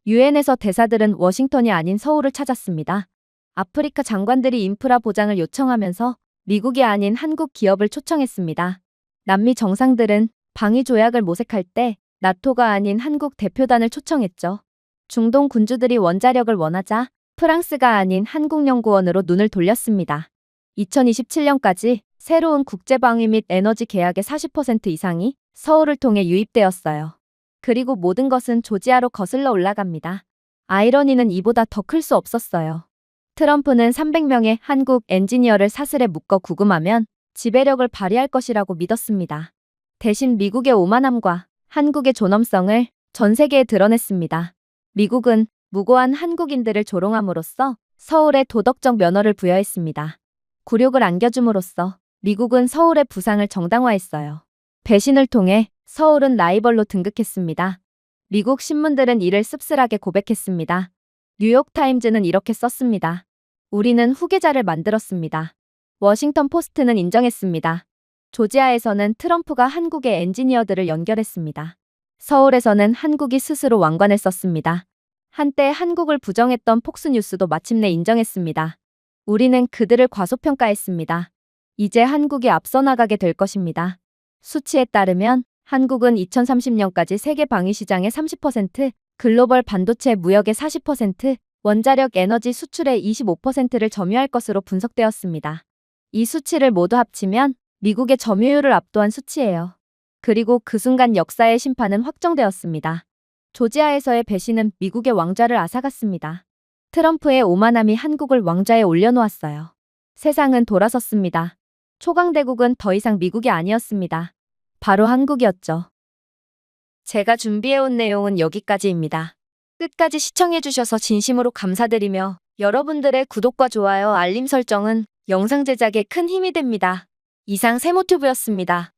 유엔에서 대사들은 워싱턴이 아닌 서울을 찾았습니다. 아프리카 장관들이 인프라 보장을 요청하면서 미국이 아닌 한국 기업을 초청했습니다. 남미 정상들은 방위 조약을 모색할 때 나토가 아닌 한국 대표단을 초청했죠. 중동 군주들이 원자력을 원하자 프랑스가 아닌 한국연구원으로 눈을 돌렸습니다. 2027년까지 새로운 국제방위 및 에너지 계약의 40% 이상이 서울을 통해 유입되었어요. 그리고 모든 것은 조지아로 거슬러 올라갑니다. 아이러니는 이보다 더 클 수 없었어요. 트럼프는 300명의 한국 엔지니어를 사슬에 묶어 구금하면 지배력을 발휘할 것이라고 믿었습니다. 대신 미국의 오만함과 한국의 존엄성을 전 세계에 드러냈습니다. 미국은 무고한 한국인들을 조롱함으로써 서울에 도덕적 면허를 부여했습니다. 굴욕을 안겨줌으로써 미국은 서울의 부상을 정당화했어요. 배신을 통해 서울은 라이벌로 등극했습니다. 미국 신문들은 이를 씁쓸하게 고백했습니다. 뉴욕타임즈는 이렇게 썼습니다. 우리는 후계자를 만들었습니다. 워싱턴 포스트는 인정했습니다. 조지아에서는 트럼프가 한국의 엔지니어들을 연결했습니다. 서울에서는 한국이 스스로 왕관을 썼습니다. 한때 한국을 부정했던 폭스뉴스도 마침내 인정했습니다. 우리는 그들을 과소평가했습니다. 이제 한국이 앞서 나가게 될 것입니다. 수치에 따르면 한국은 2030년까지 세계 방위 시장의 30%, 글로벌 반도체 무역의 40%, 원자력 에너지 수출의 25%를 점유할 것으로 분석되었습니다. 이 수치를 모두 합치면 미국의 점유율을 압도한 수치예요. 그리고 그 순간 역사의 심판은 확정되었습니다. 조지아에서의 배신은 미국의 왕좌를 앗아갔습니다. 트럼프의 오만함이 한국을 왕좌에 올려놓았어요. 세상은 돌아섰습니다. 초강대국은 더 이상 미국이 아니었습니다. 바로 한국이었죠. 제가 준비해온 내용은 여기까지입니다. 끝까지 시청해주셔서 진심으로 감사드리며 여러분들의 구독과 좋아요, 알림 설정은 영상 제작에 큰 힘이 됩니다. 이상 세모튜브였습니다.